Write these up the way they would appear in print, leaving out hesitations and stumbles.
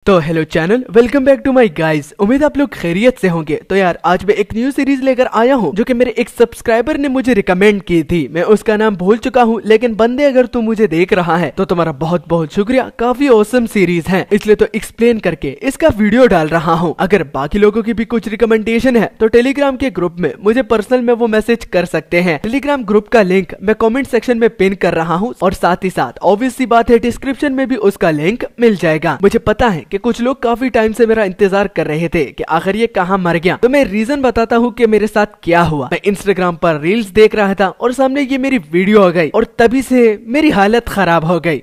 तो hello channel, welcome back to my guys. उम्मीद आप लोग खैरियत से होंगे। तो यार आज मैं एक न्यू सीरीज लेकर आया हूँ जो कि मेरे एक सब्सक्राइबर ने मुझे रिकमेंड की थी। मैं उसका नाम भूल चुका हूँ, लेकिन बंदे अगर तू मुझे देख रहा है तो तुम्हारा बहुत बहुत शुक्रिया। काफी ऑसम सीरीज है, इसलिए तो एक्सप्लेन करके इसका वीडियो डाल रहा हूँ। अगर बाकी लोगों की भी कुछ रिकमेंडेशन है तो टेलीग्राम के ग्रुप में मुझे पर्सनल में वो मैसेज कर सकते हैं। टेलीग्राम ग्रुप का लिंक मैं कॉमेंट सेक्शन में पिन कर रहा हूँ, और साथ ही साथ ऑब्वियस सी बात है डिस्क्रिप्शन में भी उसका लिंक मिल जाएगा। मुझे पता है कि कुछ लोग काफी टाइम से मेरा इंतजार कर रहे थे कि आखिर ये कहाँ मर गया। तो मैं रीजन बताता हूँ कि मेरे साथ क्या हुआ। मैं इंस्टाग्राम पर रील्स देख रहा था और सामने ये मेरी वीडियो आ गई, और तभी से मेरी हालत खराब हो गई।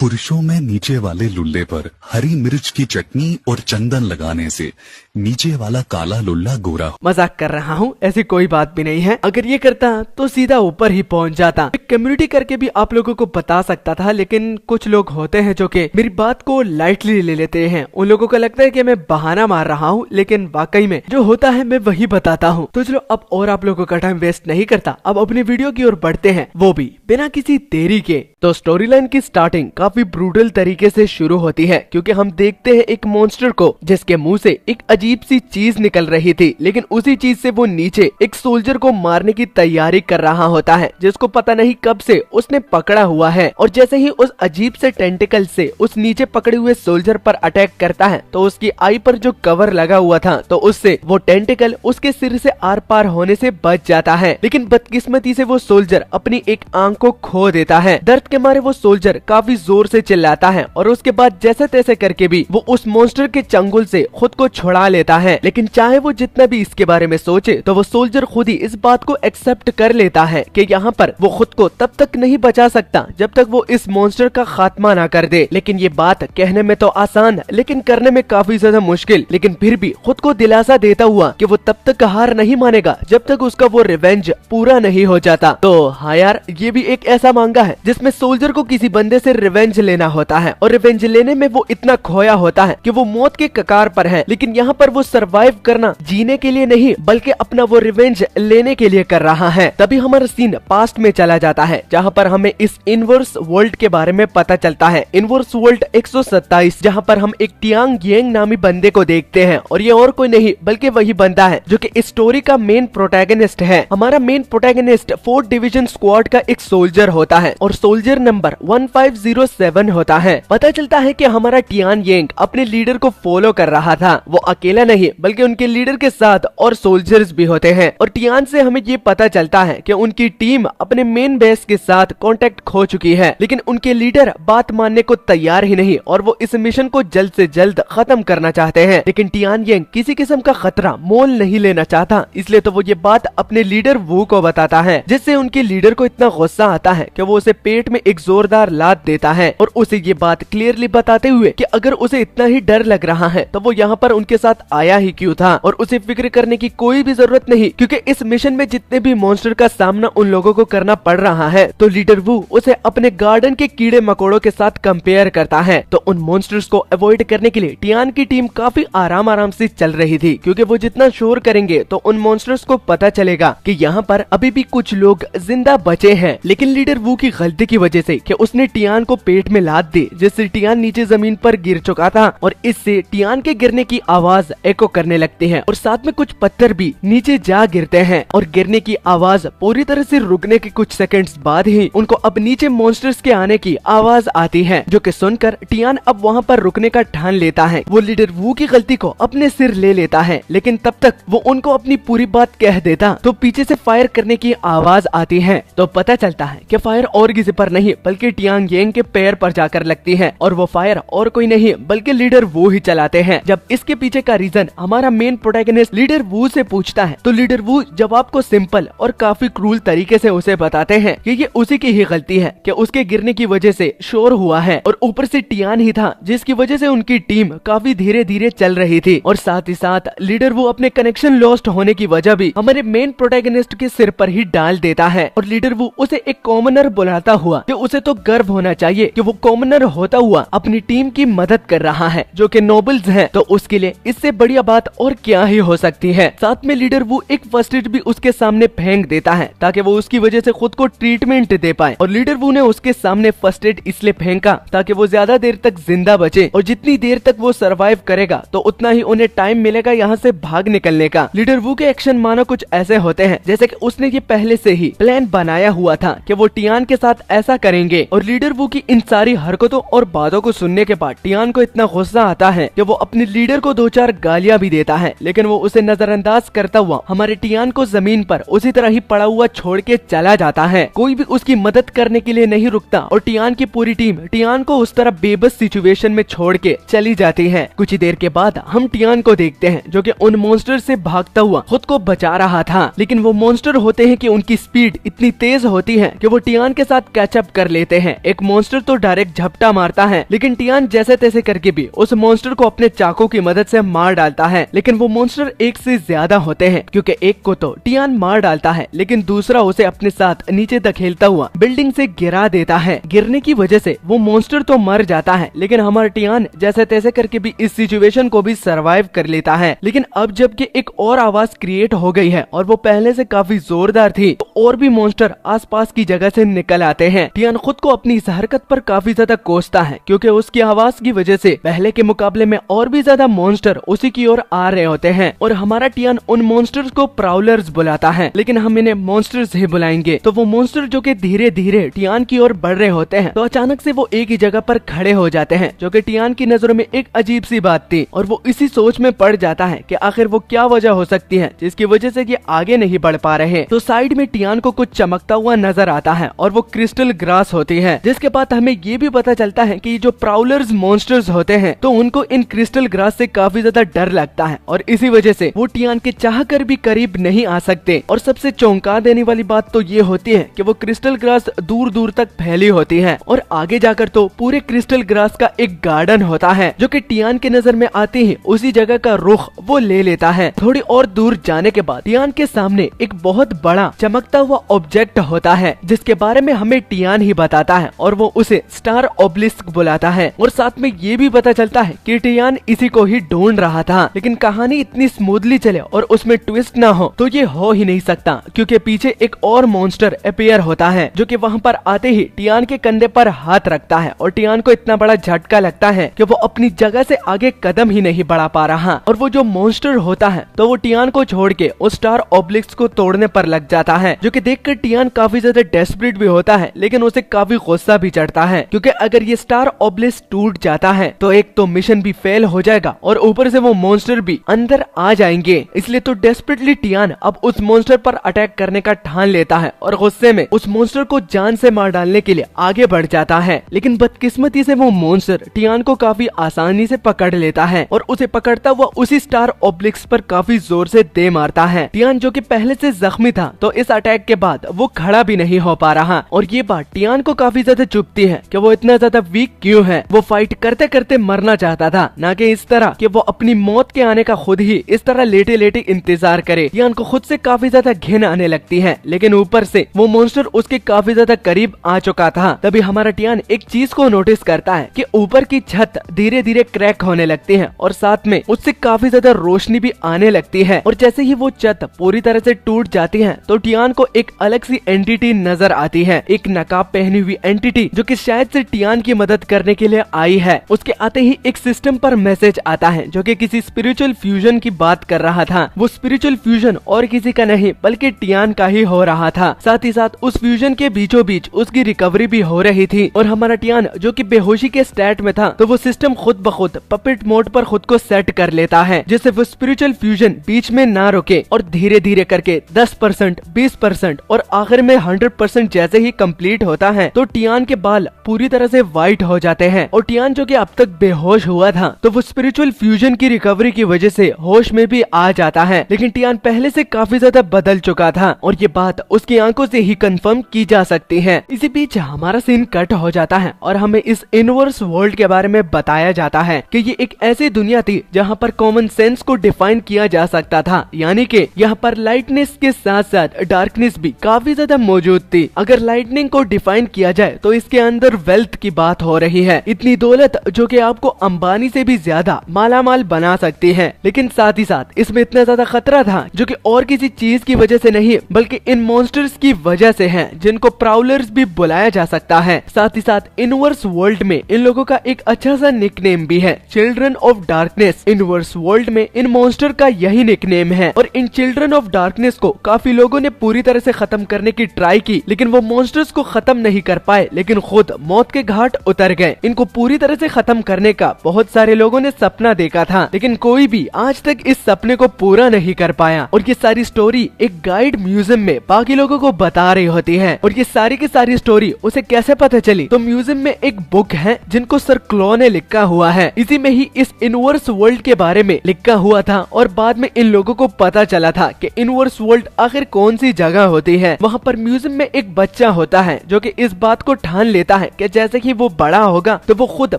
पुरुषों में नीचे वाले लुल्ले पर हरी मिर्च की चटनी और चंदन लगाने से नीचे वाला काला लुल्ला गोरा। मजाक कर रहा हूँ, ऐसी कोई बात भी नहीं है। अगर ये करता तो सीधा ऊपर ही पहुँच जाता। कम्युनिटी करके भी आप लोगों को बता सकता था, लेकिन कुछ लोग होते हैं जो कि मेरी बात को लाइटली ले लेते हैं। उन लोगों को लगता है कि मैं बहाना मार रहा हूँ, लेकिन वाकई में जो होता है मैं वही बताता हूँ। तो चलो अब और आप लोगों का टाइम वेस्ट नहीं करता, अब अपनी वीडियो की ओर बढ़ते हैं, वो भी बिना किसी देरी के। तो स्टोरी लाइन की स्टार्टिंग काफी ब्रूटल तरीके से शुरू होती है, क्योंकि हम देखते हैं एक मॉन्स्टर को जिसके मुंह से एक अजीब सी चीज निकल रही थी, लेकिन उसी चीज से वो नीचे एक सोल्जर को मारने की तैयारी कर रहा होता है, जिसको पता नहीं कब से उसने पकड़ा हुआ है। और जैसे ही उस अजीब से टेंटिकल से उस नीचे पकड़े हुए सोल्जर पर अटैक करता है, तो उसकी आई पर जो कवर लगा हुआ था, तो उससे वो टेंटिकल उसके सिर से आर पार होने से बच जाता है। लेकिन बदकिस्मती से वो सोल्जर अपनी एक आंख को खो देता है। दर्द के मारे वो सोल्जर काफी जोर से चिल्लाता है, और उसके बाद जैसे तैसे करके भी वो उस मॉन्स्टर के चंगुल से खुद को छुड़ा लेता है। लेकिन चाहे वो जितना भी इसके बारे में सोचे, तो वो सोल्जर खुद ही इस बात को एक्सेप्ट कर लेता है कि यहाँ पर वो खुद को तब तक नहीं बचा सकता जब तक वो इस मॉन्स्टर का खात्मा ना कर दे। लेकिन ये बात कहने में तो आसान, लेकिन करने में काफी ज्यादा मुश्किल। लेकिन फिर भी खुद को दिलासा देता हुआ कि वो तब तक हार नहीं मानेगा जब तक उसका वो रिवेंज पूरा नहीं हो जाता। तो हाँ यार, ये भी एक ऐसा मांगा है जिसमें सोल्जर को किसी बंदे से रिवेंज लेना होता है, और रिवेंज लेने में वो इतना खोया होता है कि वो मौत के कगार पर है। लेकिन यहाँ पर वो सरवाइव करना जीने के लिए नहीं, बल्कि अपना वो रिवेंज लेने के लिए कर रहा है। तभी हमारा सीन पास्ट में चला जाता है, जहाँ पर हमें इस इनवर्स वर्ल्ड के बारे में पता चलता है। इनवर्स वर्ल्ड 127, जहाँ पर हम एक टियांग येंग नामी बंदे को देखते हैं, और ये और कोई नहीं बल्कि वही बंदा है जो कि इस स्टोरी का मेन प्रोटैगनिस्ट है। हमारा main protagonist 4th division squad का एक सोल्जर होता है, और सोल्जर नंबर 1507 होता है। पता चलता है कि हमारा टियान येंग अपने लीडर को फॉलो कर रहा था। वो अकेला नहीं, बल्कि उनके लीडर के साथ और सोल्जर्स भी होते हैं। और टियान से हमें ये पता चलता है कि उनकी टीम अपने मेन बेस के साथ कांटेक्ट खो चुकी है, लेकिन उनके लीडर बात मानने को तैयार ही नहीं, और वो इस मिशन को जल्द से जल्द खत्म करना चाहते हैं। लेकिन टियान येंग किसी किस्म का खतरा मोल नहीं लेना चाहता, इसलिए तो वो ये बात अपने लीडर वू को बताता है, जिससे उनके लीडर को इतना गुस्सा आता है कि वो उसे पेट में एक जोरदार लात देता है, और उसे ये बात क्लियरली बताते हुए कि अगर उसे इतना ही डर लग रहा है तो वो यहाँ पर उनके साथ आया ही क्यों था, और उसे फिक्र करने की कोई भी जरूरत नहीं, क्योंकि इस मिशन में जितने भी मॉन्स्टर का सामना उन लोगों को करना पड़ रहा है, तो लीडर वू उसे अपने गार्डन के कीड़े मकोड़ों के साथ कंपेयर करता है। तो उन मॉन्स्टर्स को अवॉइड करने के लिए टियान की टीम काफी आराम से चल रही थी, क्योंकि वो जितना शोर करेंगे तो उन मॉन्स्टर्स को पता चलेगा कि यहाँ पर अभी भी कुछ लोग जिंदा बचे हैं। लेकिन लीडर वू की गलती की वजह से कि उसने टियान को पेट में लात दी, जिससे टियान नीचे जमीन पर गिर चुका था, और इससे टियान के गिरने की आवाज एको करने लगती है, और साथ में कुछ पत्थर भी नीचे जा गिरते हैं। और गिरने की आवाज पूरी तरह से रुकने के कुछ सेकंड्स बाद ही उनको अब नीचे मॉन्स्टर्स के आने की आवाज आती है, जो कि सुनकर टियान अब वहाँ पर रुकने का ठान लेता है। वो लीडर वू की गलती को अपने सिर ले लेता है, लेकिन तब तक वो उनको अपनी पूरी बात कह देता तो पीछे से फायर करने की आवाज आती है। तो पता चलता है कि फायर और किसी पर नहीं बल्कि टियांग येंग के पैर पर जाकर लगती है, और वो फायर और कोई नहीं बल्कि लीडर वू ही चलाते हैं। जब इसके पीछे का रीजन हमारा मेन प्रोटैगनिस्ट लीडर वू से पूछता है, तो लीडर वू जवाब को सिंपल और काफी क्रूल तरीके से उसे बताते हैं कि ये उसी की ही गलती है कि उसके गिरने की वजह से शोर हुआ है, और ऊपर से टियान ही था जिसकी वजह से उनकी टीम काफी धीरे धीरे चल रही थी। और साथ ही साथ लीडर वू अपने कनेक्शन लॉस्ट होने की वजह भी हमारे मेन प्रोटैगनिस्ट के सिर पर ही डाल देता है, और लीडर वू उसे एक कॉमनर बुलाता हुआ कि उसे तो गर्व होना चाहिए कि वो कॉमनर होता हुआ अपनी टीम की मदद कर रहा है जो कि नोबल्स हैं, तो उसके लिए इससे बढ़िया बात और क्या ही हो सकती है। साथ में लीडर वो एक फर्स्ट एड भी उसके सामने फेंक देता है ताकि वो उसकी वजह से खुद को ट्रीटमेंट दे पाए। और लीडर वो ने उसके सामने फर्स्ट एड इसलिए फेंका ताकि वो ज्यादा देर तक जिंदा बचे, और जितनी देर तक वो सरवाइव करेगा तो उतना ही उन्हें टाइम मिलेगा यहाँ से भाग निकलने का। लीडर वू के एक्शन मानो कुछ ऐसे होते हैं जैसे कि उसने ये पहले से ही प्लान बनाया हुआ था कि वो टियान के साथ ऐसा करेंगे। और लीडर वू की इन सारी हरकतों और बातों को सुनने के बाद टियान को इतना गुस्सा आता है कि वो अपने लीडर को 2-4 गालियां भी देता है, लेकिन वो उसे नजरअंदाज करता हुआ हमारे टियान को जमीन पर उसी तरह ही पड़ा हुआ छोड़ के चला जाता है। कोई भी उसकी मदद करने के लिए नहीं रुकता और टियान की पूरी टीम टियान को उस तरह बेबस सिचुएशन में छोड़ के चली जाती है। कुछ ही देर के बाद हम टियान को देखते हैं जो कि उन मॉन्स्टर से भागता हुआ खुद को बचा रहा था, लेकिन वो मॉन्स्टर होते हैं कि उनकी स्पीड इतनी तेज होती है कि वो टियान के साथ कैचअप कर लेते हैं। एक मॉन्स्टर तो डायरेक्ट झपटा मारता है, लेकिन टियान जैसे तैसे करके भी उस मॉन्स्टर को अपने चाकू की मदद से मार डालता है। लेकिन वो मॉन्स्टर एक से ज्यादा होते हैं क्योंकि एक को तो टियान मार डालता है, लेकिन दूसरा उसे अपने साथ नीचे धकेलता हुआ बिल्डिंग से गिरा देता है। गिरने की वजह से वो मॉन्स्टर तो मर जाता है, लेकिन हमारा टियान जैसे तैसे करके भी इस सिचुएशन को भी सरवाइव कर लेता है। लेकिन अब जबकि एक और आवाज क्रिएट हो गई है और वो पहले से काफी जोरदार थी, तो और भी मॉन्स्टर आसपास की जगह से निकल आते हैं। टियान खुद को अपनी इस हरकत पर काफी ज्यादा कोसता है क्योंकि उसकी आवाज की वजह से पहले के मुकाबले में और भी ज्यादा मॉन्स्टर उसी की ओर आ रहे होते हैं। और हमारा टियान उन मॉन्स्टर्स को प्राउलर्स बुलाता है, लेकिन हम इन्हें मॉन्स्टर्स ही बुलाएंगे। तो वो मॉन्स्टर जो कि धीरे धीरे टियान की ओर बढ़ रहे होते हैं, तो अचानक से वो एक ही जगह पर खड़े हो जाते हैं जो कि टियान की नजरों में एक अजीब सी बात थी। और वो इसी सोच में पड़ जाता है कि आखिर वो क्या वजह हो सकती है जिसकी वजह से ये आगे नहीं बढ़ पा रहे। तो साइड में टियान को कुछ चमकता हुआ नजर आता है और वो क्रिस्टल ग्रास होती है, जिसके बाद हमें ये भी पता चलता है कि जो प्राउलर्स मॉन्स्टर्स होते हैं तो उनको इन क्रिस्टल ग्रास से काफी ज्यादा डर लगता है, और इसी वजह से वो टियान के चाहकर भी करीब नहीं आ सकते। और सबसे चौंका देने वाली बात तो ये होती है कि वो क्रिस्टल ग्रास दूर दूर तक फैली होती है, और आगे जाकर तो पूरे क्रिस्टल ग्रास का एक गार्डन होता है जो कि टियान के नजर में आते ही उसी जगह का रुख वो ले लेता है। थोड़ी और दूर जाने के बाद टियान के सामने एक बहुत बड़ा चमकता हुआ ऑब्जेक्ट होता है जिसके बारे में हमें टियान ही बताता है, और वो उसे स्टार ऑब्लिस्क बुलाता है। और साथ में ये भी पता चलता है कि टियान इसी को ही ढूंढ रहा था, लेकिन कहानी इतनी स्मूथली चले और उसमें ट्विस्ट ना हो तो ये हो ही नहीं सकता, क्योंकि पीछे एक और मॉन्स्टर अपीयर होता है जो कि वहाँ पर आते ही टियान के कंधे पर हाथ रखता है, और टियान को इतना बड़ा झटका लगता है कि वो अपनी जगह से आगे कदम ही नहीं बढ़ा पा रहा। और वो जो मॉन्स्टर होता है तो वो टियान को छोड़ के उस स्टार ऑब्लिक्स को तोड़ने पर लग जाता है, जो कि देखकर टियान काफी ज्यादा डेस्परेट भी होता है, लेकिन उसे काफी गुस्सा भी चढ़ता है क्योंकि अगर ये स्टार ऑब्लिक्स टूट जाता है तो एक तो मिशन भी फेल हो जाएगा और ऊपर से वो मॉन्स्टर भी अंदर आ जाएंगे। इसलिए तो डेस्परेटली टियान अब उस मॉन्स्टर पर अटैक करने का ठान लेता है और गुस्से में उस मॉन्स्टर को जान से मार डालने के लिए आगे बढ़ जाता है। लेकिन बदकिस्मती से वो मॉन्स्टर टियान को काफी आसानी से पकड़ लेता है और उसे पकड़ता हुआ उसी स्टार ऑब्लिक्स पर काफी जोर से दे मारता है। टियान जो कि पहले से जख्मी था तो इस अटैक के बाद वो खड़ा भी नहीं हो पा रहा, और ये बात टियान को काफी ज्यादा चुभती है कि वो इतना ज्यादा वीक क्यों है। वो फाइट करते करते मरना चाहता था, ना कि इस तरह कि वो अपनी मौत के आने का खुद ही इस तरह लेटे लेटे इंतजार करे। टियान को खुद से काफी ज्यादा घिन आने लगती है, लेकिन ऊपर से वो मॉन्स्टर उसके काफी ज्यादा करीब आ चुका था। तभी हमारा टियान एक चीज को नोटिस करता है कि ऊपर की छत धीरे धीरे क्रैक होने लगती है और साथ में उससे काफी ज्यादा रोशनी भी आने लगती है। और जैसे ही वो छत पूरी तरह से टूट जाती है तो टियान को एक अलग सी एंटिटी नजर आती है, एक नकाब पहनी हुई एंटिटी जो कि शायद से टियान की मदद करने के लिए आई है। उसके आते ही एक सिस्टम पर मैसेज आता है जो कि किसी स्पिरिचुअल फ्यूजन की बात कर रहा था। वो स्पिरिचुअल फ्यूजन और किसी का नहीं बल्कि टियान का ही हो रहा था। साथ ही साथ उस फ्यूजन के बीचों बीच उसकी रिकवरी भी हो रही थी, और हमारा टियान जो कि बेहोशी के स्टेट में था तो वो सिस्टम खुद ब खुद पपेट मोड पर खुद को सेट कर लेता है, जिससे वो स्पिरिचुअल फ्यूजन बीच में ना रुके और धीरे धीरे करके 10%, 20% और आखिर में 100% जैसे ही कंप्लीट होता है तो टियान के बाल पूरी तरह से व्हाइट हो जाते हैं। और टियान जो कि अब तक बेहोश हुआ था तो वो स्पिरिचुअल फ्यूजन की रिकवरी की वजह से होश में भी आ जाता है, लेकिन टियान पहले से काफी ज्यादा बदल चुका था और ये बात उसकी आंखों से ही कंफर्म की जा सकती है। इसी बीच हमारा सीन कट हो जाता है और हमें इस यूनिवर्स वर्ल्ड के बारे में बताया जाता है कि ये एक ऐसी दुनिया थी जहाँ पर कॉमन सेंस को डिफाइन किया जा सकता था, यानी कि यहाँ पर लाइटनेस के साथ साथ डार्कनेस भी काफी ज्यादा मौजूद थी। अगर लाइटनिंग को डिफाइन किया जाए तो इसके अंदर वेल्थ की बात हो रही है, इतनी दौलत जो कि आपको अंबानी से भी ज्यादा मालामाल बना सकती है। लेकिन साथ ही साथ इसमें इतना ज्यादा खतरा था जो कि और किसी चीज की वजह से नहीं बल्कि इन मॉन्स्टर्स की वजह से है, जिनको प्राउलर्स भी बुलाया जा सकता है। साथ ही साथ इनवर्स वर्ल्ड में इन लोगों का एक अच्छा सा निकनेम भी है, children of darkness. Inverse world में इन मॉन्स्टर का यही निकनेम है और इन चिल्ड्रन ऑफ डार्कनेस को काफी लोगों ने पूरी तरह से खत्म करने की ट्राई की, लेकिन वो मॉन्स्टर्स को खत्म नहीं कर पाए, लेकिन खुद मौत के घाट उतर गए। इनको पूरी तरह से खत्म करने का बहुत सारे लोगों ने सपना देखा था, लेकिन कोई भी आज तक इस सपने को पूरा नहीं कर पाया। और ये सारी स्टोरी एक गाइड म्यूजियम में बाकी लोगों को बता रही होती है। और ये सारी की सारी स्टोरी उसे कैसे पता चली? तो म्यूजियम में एक बुक है जिनको सर क्लॉ ने लिखा हुआ है, इसी में ही इस इनवर्स वर्ल्ड के बारे में लिखा हुआ था। और बाद में इन लोगों को पता चला था कि इनवर्स वर्ल्ड आखिर कौन सी जगह होती है। वहाँ पर म्यूजियम में एक बच्चा होता है जो कि इस बात को ठान लेता है कि जैसे ही वो बड़ा होगा तो वो खुद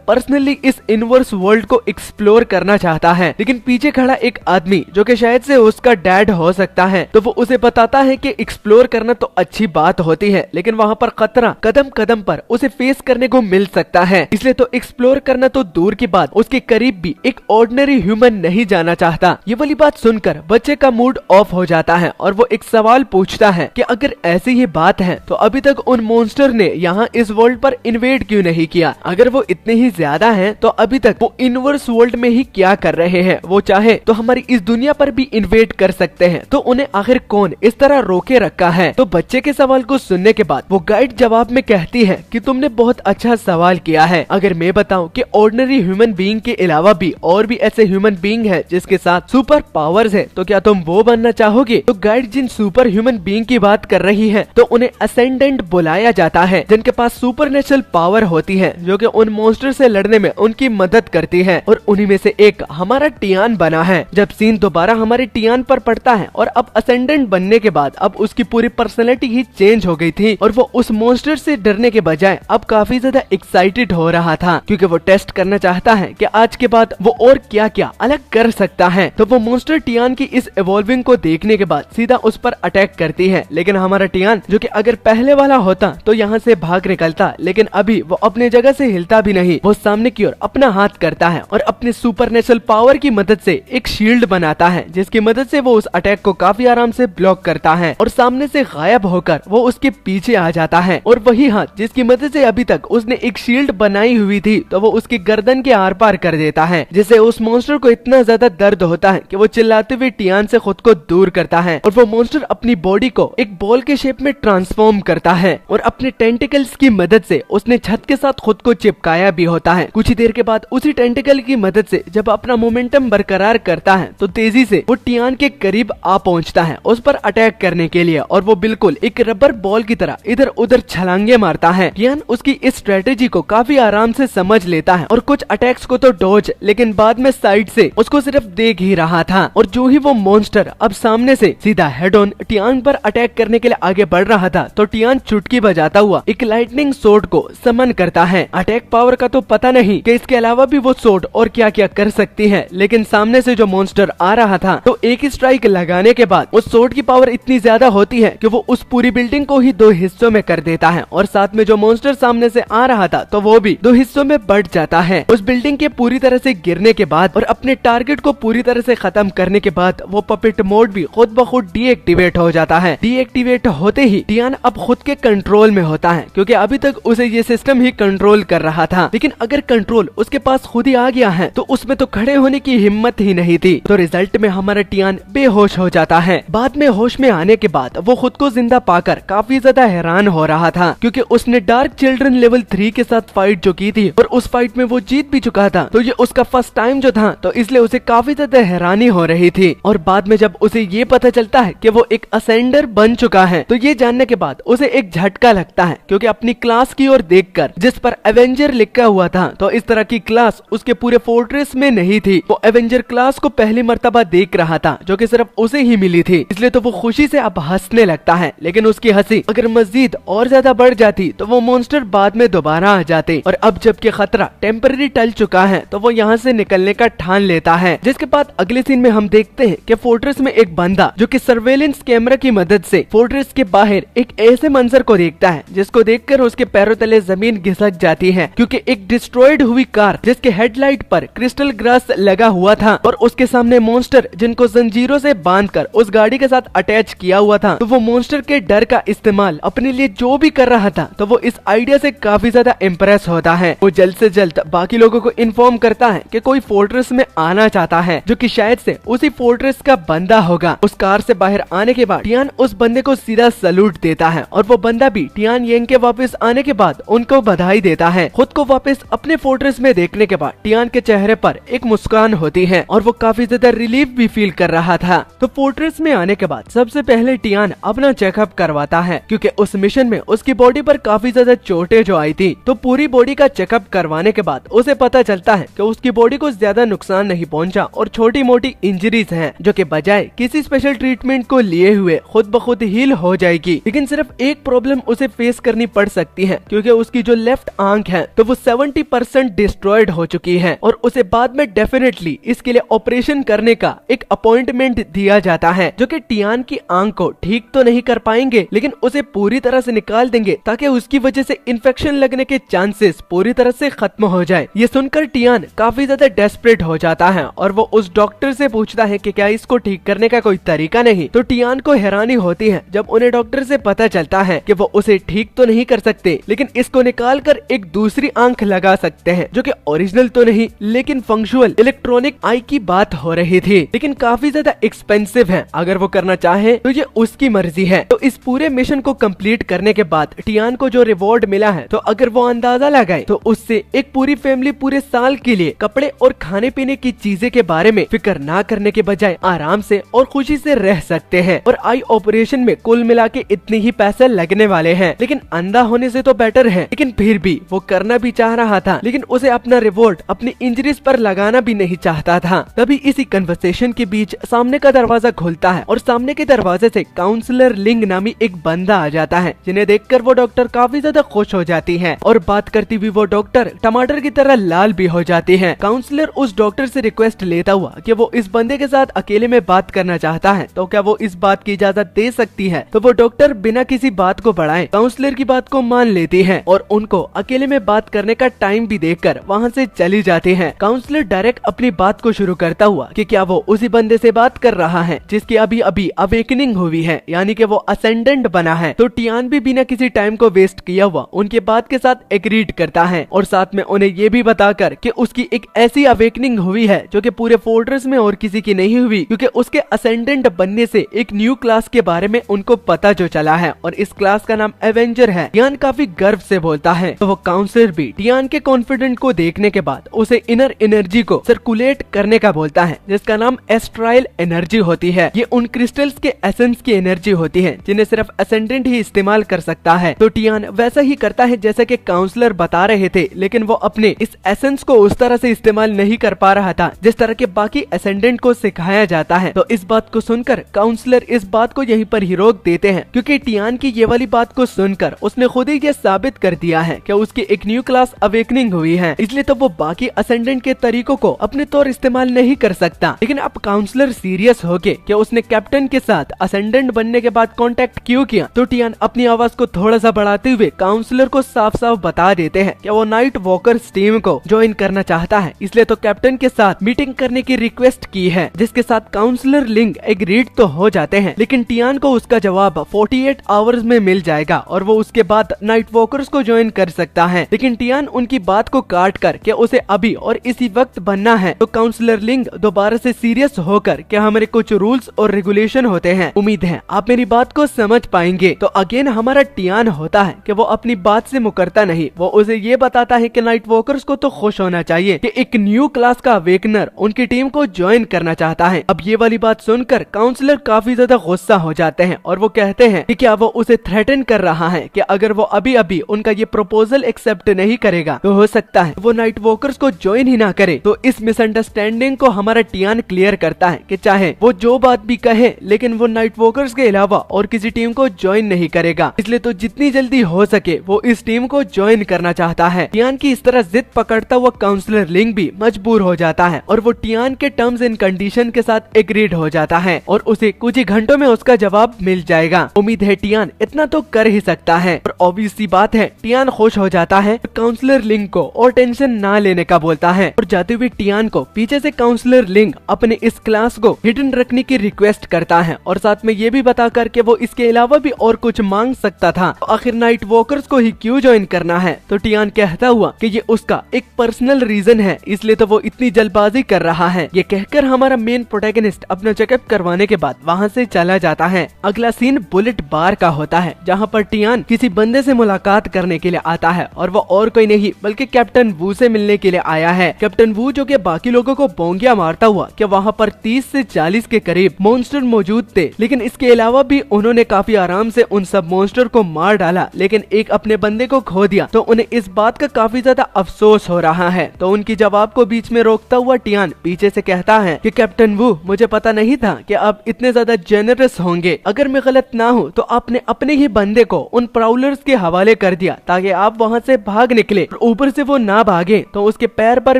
पर्सनली इस इनवर्स वर्ल्ड को एक्सप्लोर करना चाहता है। लेकिन पीछे खड़ा एक आदमी जो कि शायद से उसका डैड हो सकता है, तो वो उसे बताता है कि एक्सप्लोर करना तो अच्छी बात होती है, लेकिन वहाँ पर खतरा कदम कदम पर उसे फेस करने को मिल सकता है। इसलिए तो एक्सप्लोर करना तो दूर की बात, उसके करीब भी एक ऑर्डिनरी ह्यूमन नहीं जाना चाहता। ये वाली बात सुनकर बच्चे का मूड ऑफ हो जाता है और वो एक सवाल पूछता है कि अगर ऐसी ही बात है तो अभी तक उन मॉन्स्टर ने यहाँ इस वर्ल्ड पर इन्वेड क्यों नहीं किया? अगर वो इतने ही ज्यादा हैं तो अभी तक वो इनवर्स वर्ल्ड में ही क्या कर रहे हैं? वो चाहे तो हमारी इस दुनिया पर भी इन्वेड कर सकते हैं, तो उन्हें आखिर कौन इस तरह रोके रखा है? तो बच्चे के सवाल को सुनने के बाद वो गाइड जवाब में कहती है कि तुमने बहुत अच्छा सवाल किया है। अगर मैं बताऊं कि ऑर्डिनरी ह्यूमन बीइंग के अलावा भी और भी ऐसे ह्यूमन बीइंग है जिसके साथ सुपर पावर्स है, तो क्या तुम वो बनना चाहोगे? तो गाइड जिन सुपर ह्यूमन बीइंग की बात कर रही है तो उन्हें असेंडेंट बुलाया जाता है, जिनके पास सुपरनेचुरल पावर होती है जो कि उन मॉन्स्टर से लड़ने में उनकी मदद करती है। और उन्हीं में से एक हमारा टियान बना है। जब सीन दोबारा हमारे टियान पर पड़ता है और अब असेंडेंट बनने के बाद अब उसकी पूरी पर्सनैलिटी ही चेंज हो गई थी और वो उस मॉन्स्टर से डरने के बजाय अब काफी ज्यादा एक्साइटेड हो रहा था, क्योंकि वो टेस्ट करना चाहता है कि आज के बाद वो और क्या क्या अलग कर सकता है। तो वो मॉन्स्टर टियान की इस इवॉल्विंग को देखने के बाद सीधा उस पर अटैक करती है, लेकिन हमारा टियान जो कि अगर पहले वाला होता तो यहाँ से भाग निकलता, लेकिन अभी वो अपने जगह से हिलता भी नहीं। वो सामने की ओर अपना हाथ करता है और अपने सुपरनेचुरल पावर की मदद से एक शील्ड बनाता है, जिसकी मदद से वो उस अटैक को काफी आराम से ब्लॉक करता है और सामने से गायब होकर वो उसके पीछे आ जाता है। और वही हाथ जिसकी मदद से अभी तक उसने एक शील्ड बनाई हुई थी तो वो उसकी गर्दन के आर पार कर देता है, जिससे उस मॉन्स्टर को इतना ज्यादा दर्द होता है कि वो चिल्लाते हुए टियान से खुद को दूर करता है। और वो मॉन्स्टर अपनी बॉडी को एक बॉल के शेप में ट्रांसफॉर्म करता है और अपने टेंटिकल्स की मदद से उसने छत के साथ खुद को चिपकाया भी होता है। कुछ ही देर के बाद उसी टेंटिकल की मदद से जब अपना मोमेंटम बरकरार करता है तो तेजी से वो टियान के करीब आ पहुंचता है उस पर अटैक करने के लिए, और वो बिल्कुल एक रबर बॉल की तरह इधर उधर छलांगे मारता है। टियान उसकी इस स्ट्रेटेजी को काफी आराम से समझ लेता है और कुछ अटैक्स को तो डॉज, लेकिन बाद में साइड से उसको सिर्फ देख ही रहा था। और जो ही वो मॉन्स्टर अब सामने से सीधा हेड ऑन टियान पर अटैक करने के लिए आगे बढ़ रहा था तो टियान चुटकी बजाता हुआ एक लाइटनिंग सोर्ड को समन करता है। अटैक पावर का तो पता नहीं कि इसके अलावा भी वो सोर्ड और क्या क्या कर सकती है, लेकिन सामने से जो मॉन्स्टर आ रहा था तो एक स्ट्राइक लगाने के बाद उस सोर्ड की पावर इतनी ज्यादा होती है कि वो उस पूरी बिल्डिंग को ही 2 हिस्सों में कर देता है और साथ में जो मॉन्स्टर सामने से आ रहा था तो वो भी 2 हिस्सों में बढ़ जाता है। उस बिल्डिंग के पूरी तरह से गिरने के बाद और अपने टारगेट को पूरी तरह से खत्म करने के बाद वो पपेट मोड भी खुद ब खुद डीएक्टिवेट हो जाता है। डीएक्टिवेट होते ही टियान अब खुद के कंट्रोल में होता है, क्योंकि अभी तक उसे ये सिस्टम ही कंट्रोल कर रहा था, लेकिन अगर कंट्रोल उसके पास खुद ही आ गया है तो उसमें तो खड़े होने की हिम्मत ही नहीं थी। तो रिजल्ट में हमारा टियान बेहोश हो जाता है। बाद में होश में आने के बाद वो खुद को जिंदा पाकर काफी ज्यादा हैरान हो रहा था, क्योंकि उसने डार्क चिल्ड्रन लेवल 3 के साथ फाइट जो की थी और उस फाइट में वो जीत भी चुका था, तो ये उसका फर्स्ट टाइम जो था, तो इसलिए उसे काफी ज्यादा हैरानी हो रही थी। और बाद में जब उसे ये पता चलता है कि वो एक असेंडर बन चुका है तो ये जानने के बाद उसे एक झटका लगता है, क्योंकि अपनी क्लास की ओर देखकर जिस पर एवेंजर लिखा हुआ था तो इस तरह की क्लास उसके पूरे फोर्ट्रेस में नहीं थी। वो एवेंजर क्लास को पहली मर्तबा देख रहा था जो कि सिर्फ उसे ही मिली थी, इसलिए तो वो खुशी से अब हंसने लगता है। लेकिन उसकी हंसी अगर मजीद और ज्यादा बढ़ जाती तो वो मॉन्स्टर बाद में दोबारा आ जाते, और अब जबकि खतरा टेम्पररी टल चुका है तो वो यहाँ से निकलने का ठान लेता है। जिसके बाद अगले सीन में हम देखते हैं कि फोर्ट्रेस में एक बंदा जो कि सर्वेलेंस कैमरा की मदद से फोर्ट्रेस के बाहर एक ऐसे मंजर को देखता है जिसको देखकर उसके पैरों तले जमीन घिसक जाती है, क्योंकि एक डिस्ट्रॉयड हुई कार जिसके हेडलाइट पर क्रिस्टल ग्रास लगा हुआ था और उसके सामने मॉन्स्टर जिनको जंजीरों से बांधकर उस गाड़ी के साथ अटैच किया हुआ था, तो वो मॉन्स्टर के डर का इस्तेमाल अपने लिए जो भी कर रहा था, तो वो इस आइडिया से काफी ज्यादा इम्प्रेस होता है। वो जल्द से जल्द बाकी लोगों को इन्फॉर्म करता है कि कोई फोर्ट्रेस में आना चाहता है, जो कि शायद से उसी फोर्ट्रेस का बंदा होगा। उस कार से बाहर आने के बाद टियान उस बंदे को सीधा सैल्यूट देता है और वो बंदा भी टियान येंग के वापस आने के बाद उनको बधाई देता है। खुद को वापस अपने फोर्ट्रेस में देखने के बाद टियान के चेहरे पर एक मुस्कान होती है और वो काफी ज्यादा रिलीफ भी फील कर रहा था। तो फोर्ट्रेस में आने के बाद सबसे पहले टियान अपना चेकअप करवाता है, क्योंकि उस मिशन में उसकी बॉडी पर काफी ज्यादा चोटें जो आई थी। तो पूरी बॉडी का चेकअप करवाने के बाद उसे पता चलता है कि उसकी बॉडी को ज्यादा नुकसान नहीं पहुंचा और छोटी मोटी इंजरीज हैं, जो कि बजाय किसी स्पेशल ट्रीटमेंट को लिए हुए खुद ब खुद हील हो जाएगी। लेकिन सिर्फ एक प्रॉब्लम उसे फेस करनी पड़ सकती है, क्योंकि उसकी जो लेफ्ट आंख है तो वो 70% डिस्ट्रॉयड हो चुकी है और उसे बाद में डेफिनेटली इसके लिए ऑपरेशन करने का एक अपॉइंटमेंट दिया जाता है, जो कि टियान की आंख को ठीक तो नहीं कर पाएंगे, लेकिन उसे पूरी तरह से निकाल देंगे ताकि उसकी वजह से इन्फेक्शन लगने के चांसेस पूरी तरह से खत्म हो जाए। ये सुनकर टियान काफी ज्यादा डेस्परेट हो जाता है और वो उस डॉक्टर से पूछता है कि क्या इसको ठीक करने का कोई तरीका नहीं। तो टियान को हैरानी होती है जब उन्हें डॉक्टर से पता चलता है कि वो उसे ठीक तो नहीं कर सकते, लेकिन इसको निकाल कर एक दूसरी आंख लगा सकते हैं, जो कि ओरिजिनल तो नहीं लेकिन फंक्शुअल इलेक्ट्रॉनिक आई की बात हो रही थी, लेकिन काफी ज्यादा एक्सपेंसिव है। अगर वो करना चाहे तो ये उसकी मर्जी है। तो इस पूरे मिशन को कंप्लीट करने के बाद टियान को जो रिवॉर्ड मिला है, तो अगर वो अंदाजा लगाए तो उससे एक पूरी फैमिली पूरे साल के लिए कपड़े और खाने पीने की चीजें के बारे में फिक्र ना करने के बजाय आराम से और खुशी से रह सकते हैं। और आई ऑपरेशन में कुल मिला के इतने ही पैसे लगने वाले हैं, लेकिन अंधा होने से तो बेटर है। लेकिन फिर भी वो करना भी चाह रहा था, लेकिन उसे अपना रिवॉर्ड अपनी इंजरीज पर लगाना भी नहीं चाहता था। तभी इसी कन्वर्सेशन के बीच सामने का दरवाजा खुलता है और सामने के दरवाजे से काउंसलर लिंग नामी एक बंदा आ जाता है, जिन्हें देखकर वो डॉक्टर काफी ज्यादा खुश हो जाती है और बात करती हुई वो डॉक्टर टमाटर की तरह लाल भी हो जाती है। काउंसलर उस डॉक्टर से रिक्वेस्ट लेता हुआ कि वो इस बंदे के साथ अकेले में बात करना चाहता है, तो क्या वो इस बात की इजाजत दे सकती है। तो वो डॉक्टर बिना किसी बात को बढ़ाए काउंसलर की बात को मान लेती है और उनको अकेले में बात करने का टाइम भी देकर वहाँ से चली जाती है। काउंसलर डायरेक्ट अपनी बात को शुरू करता हुआ कि क्या वो उसी बंदे से बात कर रहा है जिसकी अभी अभी अवेकनिंग हुई है, यानी कि वो असेंडेंट बना है। तो टियान भी बिना किसी टाइम को वेस्ट किया हुआ उनके बात के साथ एग्रीड करता है और साथ में उन्हें ये भी बताकर कि उसकी एक ऐसी अवेकनिंग हुई है जो कि पूरे फोर्ट्रेस में और किसी की नहीं हुई, क्योंकि उसके असेंडेंट बनने से एक न्यू क्लास के बारे में उनको पता जो चला है और इस क्लास का नाम एवेंजर है। टियान काफी गर्व से बोलता है। तो वो काउंसलर भी टियान के कॉन्फिडेंट को देखने के बाद उसे इनर एनर्जी को सर्कुलेट करने का बोलता है, जिसका नाम एस्ट्राइल एनर्जी होती है। ये उन क्रिस्टल्स के एसेंस की एनर्जी होती है जिन्हें सिर्फ असेंडेंट ही इस्तेमाल कर सकता है। तो टियान वैसा ही करता है जैसा कि काउंसलर बता रहे थे, लेकिन वो अपने इस एसेंस को उस तरह से इस्तेमाल नहीं कर पा रहा था जिस तरह के बाकी असेंडेंट को सिखाया जाता है। तो इस बात को सुनकर काउंसलर इस बात को यहीं पर ही रोक देते हैं, क्योंकि टियान की ये वाली बात को सुनकर उसने खुद ही ये साबित कर दिया है कि उसकी एक न्यू क्लास अवेकनिंग हुई है, इसलिए तो वो बाकी असेंडेंट के तरीकों को अपने तौर इस्तेमाल नहीं कर सकता। लेकिन अब काउंसलर सीरियस होके कि उसने कैप्टन के साथ असेंडेंट बनने के बाद कांटेक्ट क्यों किया, तो टियान अपनी आवाज को थोड़ा सा बढ़ाते हुए काउंसलर को साफ साफ बता देते हैं कि वो नाइट वॉकर्स टीम को ज्वाइन करना चाहता है, इसलिए तो कैप्टन के साथ मीटिंग करने की रिक्वेस्ट की है, जिसके साथ काउंसलर लिंग एग्रीड तो हो जाते हैं। लेकिन टियान को उसका जवाब 48 आवर्स में मिल जाएगा और वो उसके बाद नाइट वॉकर्स को ज्वाइन कर सकता है। लेकिन टियान उनकी बात को काट कर कि उसे अभी और इसी वक्त बनना है। तो काउंसलर लिंग दोबारा से सीरियस होकर कि हमारे कुछ रूल्स और रेगुलेशन होते हैं, उम्मीद है आप मेरी बात को समझ पाएंगे। तो अगेन हमारा टियान होता है कि वो अपनी बात से मुकरता नहीं, वो उसे ये बताता है कि नाइट वॉकर्स को तो खुश होना चाहिए कि एक न्यू क्लास का अवेकनर उनकी टीम को ज्वाइन करना चाहता है। अब ये वाली बात सुनकर काउंसलर काफी ज्यादा गुस्सा हो जाते हैं और वो कहते हैं कि क्या वो उसे थ्रेटन कर रहा है कि अगर वो अभी अभी उनका ये प्रपोजल एक्सेप्ट नहीं करेगा तो हो सकता है वो नाइट वॉकर्स को ज्वाइन ही ना करे। तो इस मिसअंडरस्टैंडिंग को हमारा टियान क्लियर करता है कि चाहे वो जो बात भी कहे, लेकिन वो नाइट वॉकर्स के अलावा और किसी टीम को ज्वाइन नहीं करेगा, इसलिए तो जितनी जल्दी हो सके वो इस टीम को ज्वाइन करना चाहता है। टियान की इस तरह जिद पकड़ता हुआ काउंसलर लिंग भी मजबूर हो जाता है और वो टियान के टर्म्स एंड कंडीशन के साथ एग्रीड हो जाता है और उसे कुछ ही घंटों में उसका जवाब मिल जाएगा। उम्मीद है टियान इतना तो कर ही सकता है। और ऑब्वियस सी बात है टियान खुश हो जाता है, काउंसलर लिंग को और टेंशन ना लेने का बोलता है और जाते हुए टियान को पीछे से काउंसलर लिंग अपने इस क्लास को हिडन रखने की रिक्वेस्ट करता है और साथ में ये भी बता कर के वो इसके अलावा भी और कुछ मांग सकता था। तो आखिर नाइट वॉकर्स को ही क्यों ज्वाइन करना है? तो टियान कहता हुआ कि ये उसका एक पर्सनल रीजन है, इसलिए तो वो इतनी जल्दबाजी कर रहा है। ये कहकर हमारा मेन प्रोटैगनिस्ट अपना चेकअप करवाने के बाद वहाँ से चला जाता है। अगला सीन बुलेट बार का होता है, जहाँ पर टियान किसी बंदे से मुलाकात करने के लिए आता है और वो और कोई नहीं बल्कि कैप्टन वू से मिलने के लिए आया है। कैप्टन वू जो कि बाकी लोगों को बोंगिया मारता हुआ कि वहाँ पर 30 से 40 के करीब मॉन्स्टर मौजूद थे, लेकिन इसके अलावा भी उन्होंने काफी आराम से उन सब मॉन्स्टर को मार डाला, लेकिन एक अपने बंदे को खो दिया। तो उन्हें इस बात का काफी ज्यादा अफसोस हो रहा है। तो उनकी जवाब को बीच में रोकता हुआ टियान पीछे से कहता है कि कैप्टन वू, मुझे पता नहीं था कि आप इतने ज्यादा जेनरस होंगे। अगर मैं गलत ना हूँ तो आपने अपने ही बंदे को उन प्राउलर्स के हवाले कर दिया ताकि आप वहाँ से भाग निकले, ऊपर से वो ना भागे तो उसके पैर पर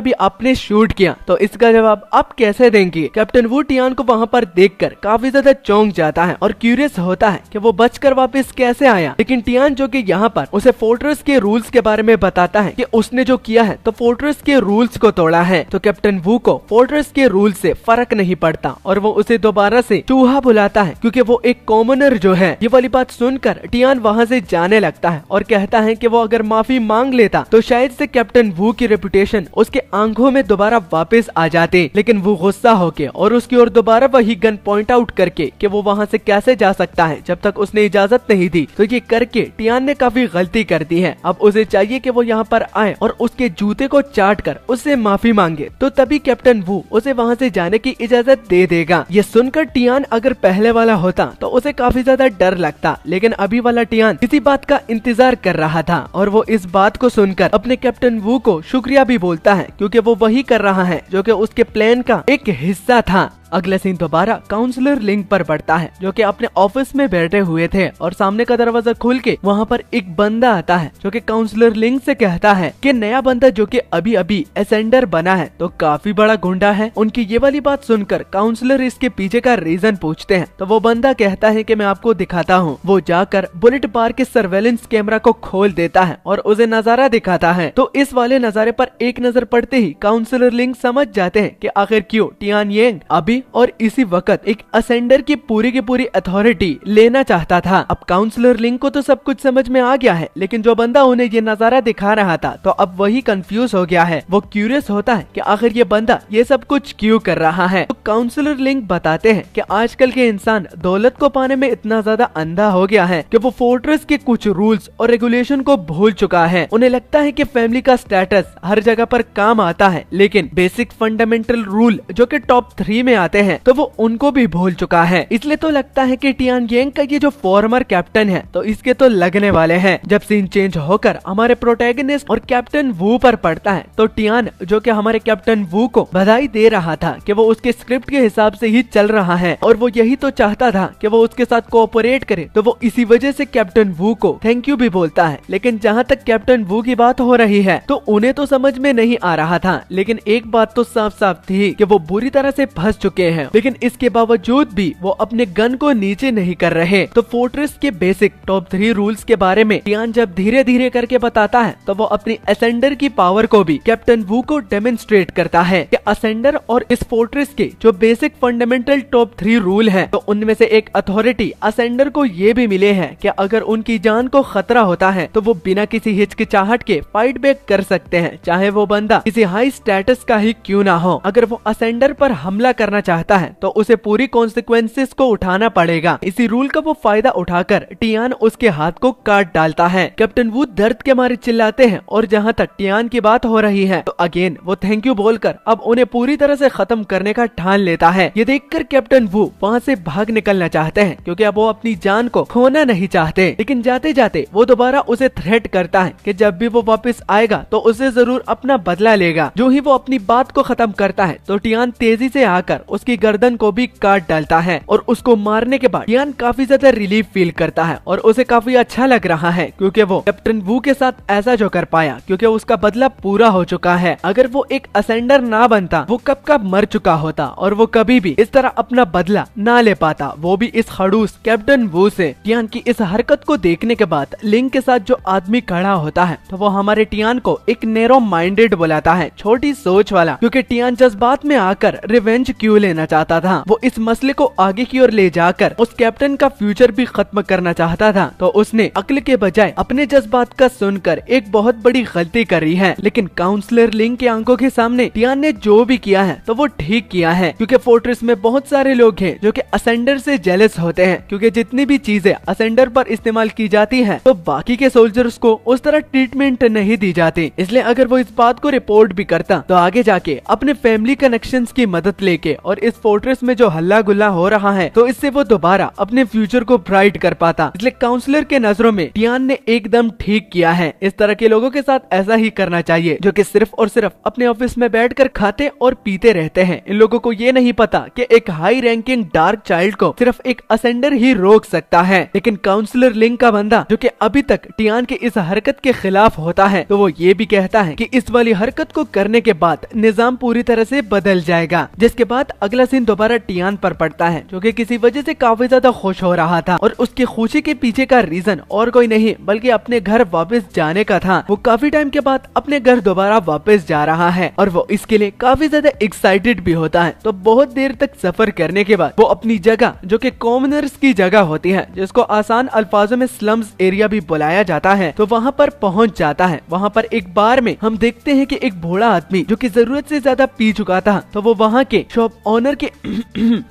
भी आपने शूट किया। तो इसका जवाब आप कैसे देंगे? कैप्टन वू टियान को वहाँ पर देखकर काफी ज्यादा चौंक जाता है और क्यूरियस होता है कि वो बचकर वापस कैसे आया। लेकिन टियान जो कि यहाँ पर उसे फोर्ट्रेस के रूल्स के बारे में बताता है कि उसने जो किया है तो फोर्ट्रेस के रूल्स को तोड़ा है। तो कैप्टन वू को फोर्ट्रेस के रूल्स से फर्क नहीं पड़ता और वो उसे दोबारा से चूहा बुलाता है क्योंकि वो एक कॉमनर जो है। ये वाली बात सुनकर टियान वहाँ से जाने लगता है और कहता है कि वो अगर माफी मांग लेता तो शायद से कैप्टन वू की रेपुटेशन उसके आंखों में दोबारा वापस आ जाते। लेकिन वो गुस्सा होके और उसकी ओर दोबारा वही गन पॉइंट आउट करके कि वो वहाँ से कैसे जा सकता है जब तक उसने इजाजत नहीं दी। तो ये करके टियान ने काफी गलती कर दी है। अब उसे चाहिए कि वो यहाँ पर आए और उसके जूते को चाट कर उससे माफी मांगे, तो तभी कैप्टन वू उसे वहाँ से जाने की इजाजत दे देगा। ये सुनकर टियान अगर पहले वाला होता तो उसे काफी ज्यादा डर लगता, लेकिन अभी वाला टियान इसी बात का इंतजार कर रहा था और वो इस बात को सुनकर अपने कैप्टन वू को शुक्रिया भी बोलता है क्योंकि वो वही कर रहा है जो कि उसके प्लान का एक हिस्सा था। अगला सीन दोबारा काउंसलर लिंग पर बढ़ता है जो कि अपने ऑफिस में बैठे हुए थे और सामने का दरवाजा खुल के वहाँ पर एक बंदा आता है जो कि काउंसलर लिंग से कहता है कि नया बंदा जो कि अभी अभी असेंडर बना है तो काफी बड़ा गुंडा है। उनकी ये वाली बात सुनकर काउंसलर इसके पीछे का रीजन पूछते हैं तो वो बंदा कहता है कि मैं आपको दिखाता हूँ। वो जाकर बुलेट बार के सर्वेलेंस कैमरा को खोल देता है और उसे नजारा दिखाता है। तो इस वाले नजारे पर एक नजर पड़ते ही काउंसलर लिंग समझ जाते हैं कि आखिर क्यों टियान येंग अभी और इसी वक्त एक असेंडर की पूरी अथॉरिटी लेना चाहता था। अब काउंसलर लिंग को तो सब कुछ समझ में आ गया है, लेकिन जो बंदा उन्हें ये नजारा दिखा रहा था तो अब वही कंफ्यूज हो गया है। वो क्यूरियस होता है कि आखिर ये बंदा ये सब कुछ क्यों कर रहा है। तो काउंसलर लिंग बताते हैं कि आजकल के इंसान दौलत को पाने में इतना ज्यादा अंधा हो गया है कि वो फोर्ट्रेस के कुछ रूल्स और रेगुलेशन को भूल चुका है। उन्हें लगता है कि फैमिली का स्टेटस हर जगह पर काम आता है, लेकिन बेसिक फंडामेंटल रूल जो कि टॉप 3 में आते हैं तो वो उनको भी भूल चुका है। इसलिए तो लगता है कि टियान येंग का ये जो फॉर्मर कैप्टन है तो इसके तो लगने वाले हैं। जब सीन चेंज होकर हमारे प्रोटैगनिस्ट और कैप्टन वू पर पड़ता है तो टियान जो कि हमारे कैप्टन वू को बधाई दे रहा था कि वो उसके स्क्रिप्ट के हिसाब से ही चल रहा है और वो यही तो चाहता था कि वो उसके साथ कोऑपरेट करे, तो वो इसी वजह से कैप्टन वू को थैंक यू भी बोलता है। लेकिन जहाँ तक कैप्टन वू की बात हो रही है तो उन्हें तो समझ में नहीं आ रहा था, लेकिन एक बात तो साफ साफ थी कि वो बुरी तरह से फंस चुके हैं। लेकिन इसके बावजूद भी वो अपने गन को नीचे नहीं कर रहे। तो फोर्ट्रेस के बेसिक टॉप 3 रूल्स के बारे में टियान जब धीरे धीरे करके बताता है तो वो अपनी असेंडर की पावर को भी कैप्टन वू को डेमोन्स्ट्रेट करता है कि असेंडर और इस फोर्ट्रेस के जो बेसिक फंडामेंटल टॉप 3 रूल हैं तो उनमें से एक अथॉरिटी असेंडर को ये भी मिले हैं कि अगर उनकी जान को खतरा होता है तो वो बिना किसी हिचकिचाहट के फाइट बैक कर सकते हैं, चाहे वो बंदा किसी हाई स्टेटस का ही क्यों ना हो। अगर वो असेंडर पर हमला करना चाहता है तो उसे पूरी कॉन्सिक्वेंसेस को उठाना पड़ेगा। इसी रूल का वो फायदा उठाकर टियान उसके हाथ को काट डालता है। कैप्टन वू दर्द के मारे चिल्लाते हैं और जहाँ तक टियान की बात हो रही है तो अगेन वो थैंक यू बोलकर अब उन्हें पूरी तरह से खत्म करने का ठान लेता है। ये देखकर कैप्टन वू वहाँ से भाग निकलना चाहते हैं क्योंकि अब वो अपनी जान को खोना नहीं चाहते, लेकिन जाते जाते वो दोबारा उसे थ्रेट करता है कि जब भी वो वापस आएगा तो उसे जरूर अपना बदला लेगा। जो ही वो अपनी बात को खत्म करता है तो टियान तेजी से आकर उसकी गर्दन को भी काट डालता है और उसको मारने के बाद टियान काफी ज्यादा रिलीफ फील करता है और उसे काफी अच्छा लग रहा है क्योंकि वो कैप्टन वू के साथ ऐसा जो कर पाया, क्योंकि उसका बदला पूरा हो चुका है। अगर वो एक असेंडर ना बनता वो कब का मर चुका होता और वो कभी भी इस तरह अपना बदला ना ले पाता, वो भी इस खड़ूस कैप्टन वू से। टियान की इस हरकत को देखने के बाद लिंक के साथ जो आदमी खड़ा होता है तो वो हमारे टियान को एक नैरो माइंडेड बुलाता है, छोटी सोच वाला, क्योंकि टियान जज्बात में आकर रिवेंज क्यों लेना चाहता था। वो इस मसले को आगे की ओर ले जाकर उस कैप्टन का फ्यूचर भी खत्म करना चाहता था, तो उसने अक्ल के बजाय अपने जज्बात का सुनकर एक बहुत बड़ी गलती करी है। लेकिन काउंसलर लिंक के आंखों के सामने टियान ने जो भी किया है तो वो ठीक किया है, क्योंकि फोर्ट्रेस में बहुत सारे लोग हैं जो कि असेंडर से जेलस होते हैं, क्योंकि जितनी भी चीजें असेंडर पर इस्तेमाल की जाती है तो बाकी के सोल्जर्स को उस तरह ट्रीटमेंट नहीं दी जाती। इसलिए अगर वो इस बात को रिपोर्ट भी करता तो आगे जाके अपने फैमिली कनेक्शंस की मदद लेके और इस फोर्ट्रेस में जो हल्ला गुल्ला हो रहा है तो इससे वो दोबारा अपने फ्यूचर को ब्राइट कर पाता। इसलिए काउंसलर के नजरों में टियान ने एकदम ठीक किया है। इस तरह के लोगों के साथ ऐसा ही करना चाहिए जो कि सिर्फ और सिर्फ अपने ऑफिस में बैठकर खाते और पीते रहते हैं। इन लोगों को ये नहीं पता कि एक हाई रैंकिंग डार्क चाइल्ड को सिर्फ एक असेंडर ही रोक सकता है। लेकिन काउंसलर लिंक का बंदा जो कि अभी तक टियान के इस हरकत के खिलाफ होता है तो वो ये भी कहता है कि इस वाली हरकत को करने के बाद निजाम पूरी तरह से बदल जाएगा। जिसके बाद अगला सीन दोबारा टियान पर पड़ता है जो कि किसी वजह से काफी ज्यादा खुश हो रहा था और उसकी खुशी के पीछे का रीजन और कोई नहीं बल्कि अपने घर वापस जाने का था। वो काफी टाइम के बाद अपने घर दोबारा वापस जा रहा है और वो इसके लिए काफी ज्यादा एक्साइटेड भी होता है। तो बहुत देर तक सफर करने के बाद वो अपनी जगह जो कि कॉमनर्स की जगह होती है, जिसको आसान अल्फाजों में स्लम्स एरिया भी बुलाया जाता है, तो वहाँ पर पहुँच जाता है। वहाँ पर एक बार में हम देखते हैं कि एक बूढ़ा आदमी जो कि जरूरत से ज्यादा पी चुका था तो वो वहाँ के शॉप ओनर के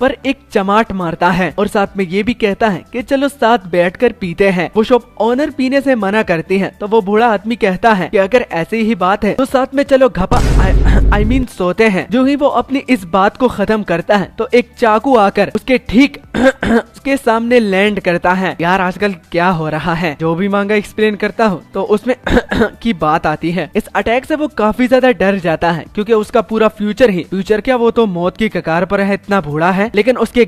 पर एक चमाट मारता है और साथ में ये भी कहता है कि चलो साथ बैठकर पीते हैं। वो शॉप ओनर पीने से मना करती है तो वो बूढ़ा आदमी कहता है कि अगर ऐसी ही बात है तो साथ में चलो घपा आई मीन सोते हैं। जो ही वो अपनी इस बात को खत्म करता है तो एक चाकू आकर उसके ठीक उसके सामने लैंड करता है। यार आजकल क्या हो रहा है, जो भी मांगा एक्सप्लेन करता हूँ तो उसमें की बात आती है। इस अटैक से वो काफी ज्यादा डर जाता है क्योंकि उसका पूरा फ्यूचर क्या वो तो मौत की कगार पर है, इतना बूढ़ा है। लेकिन उसके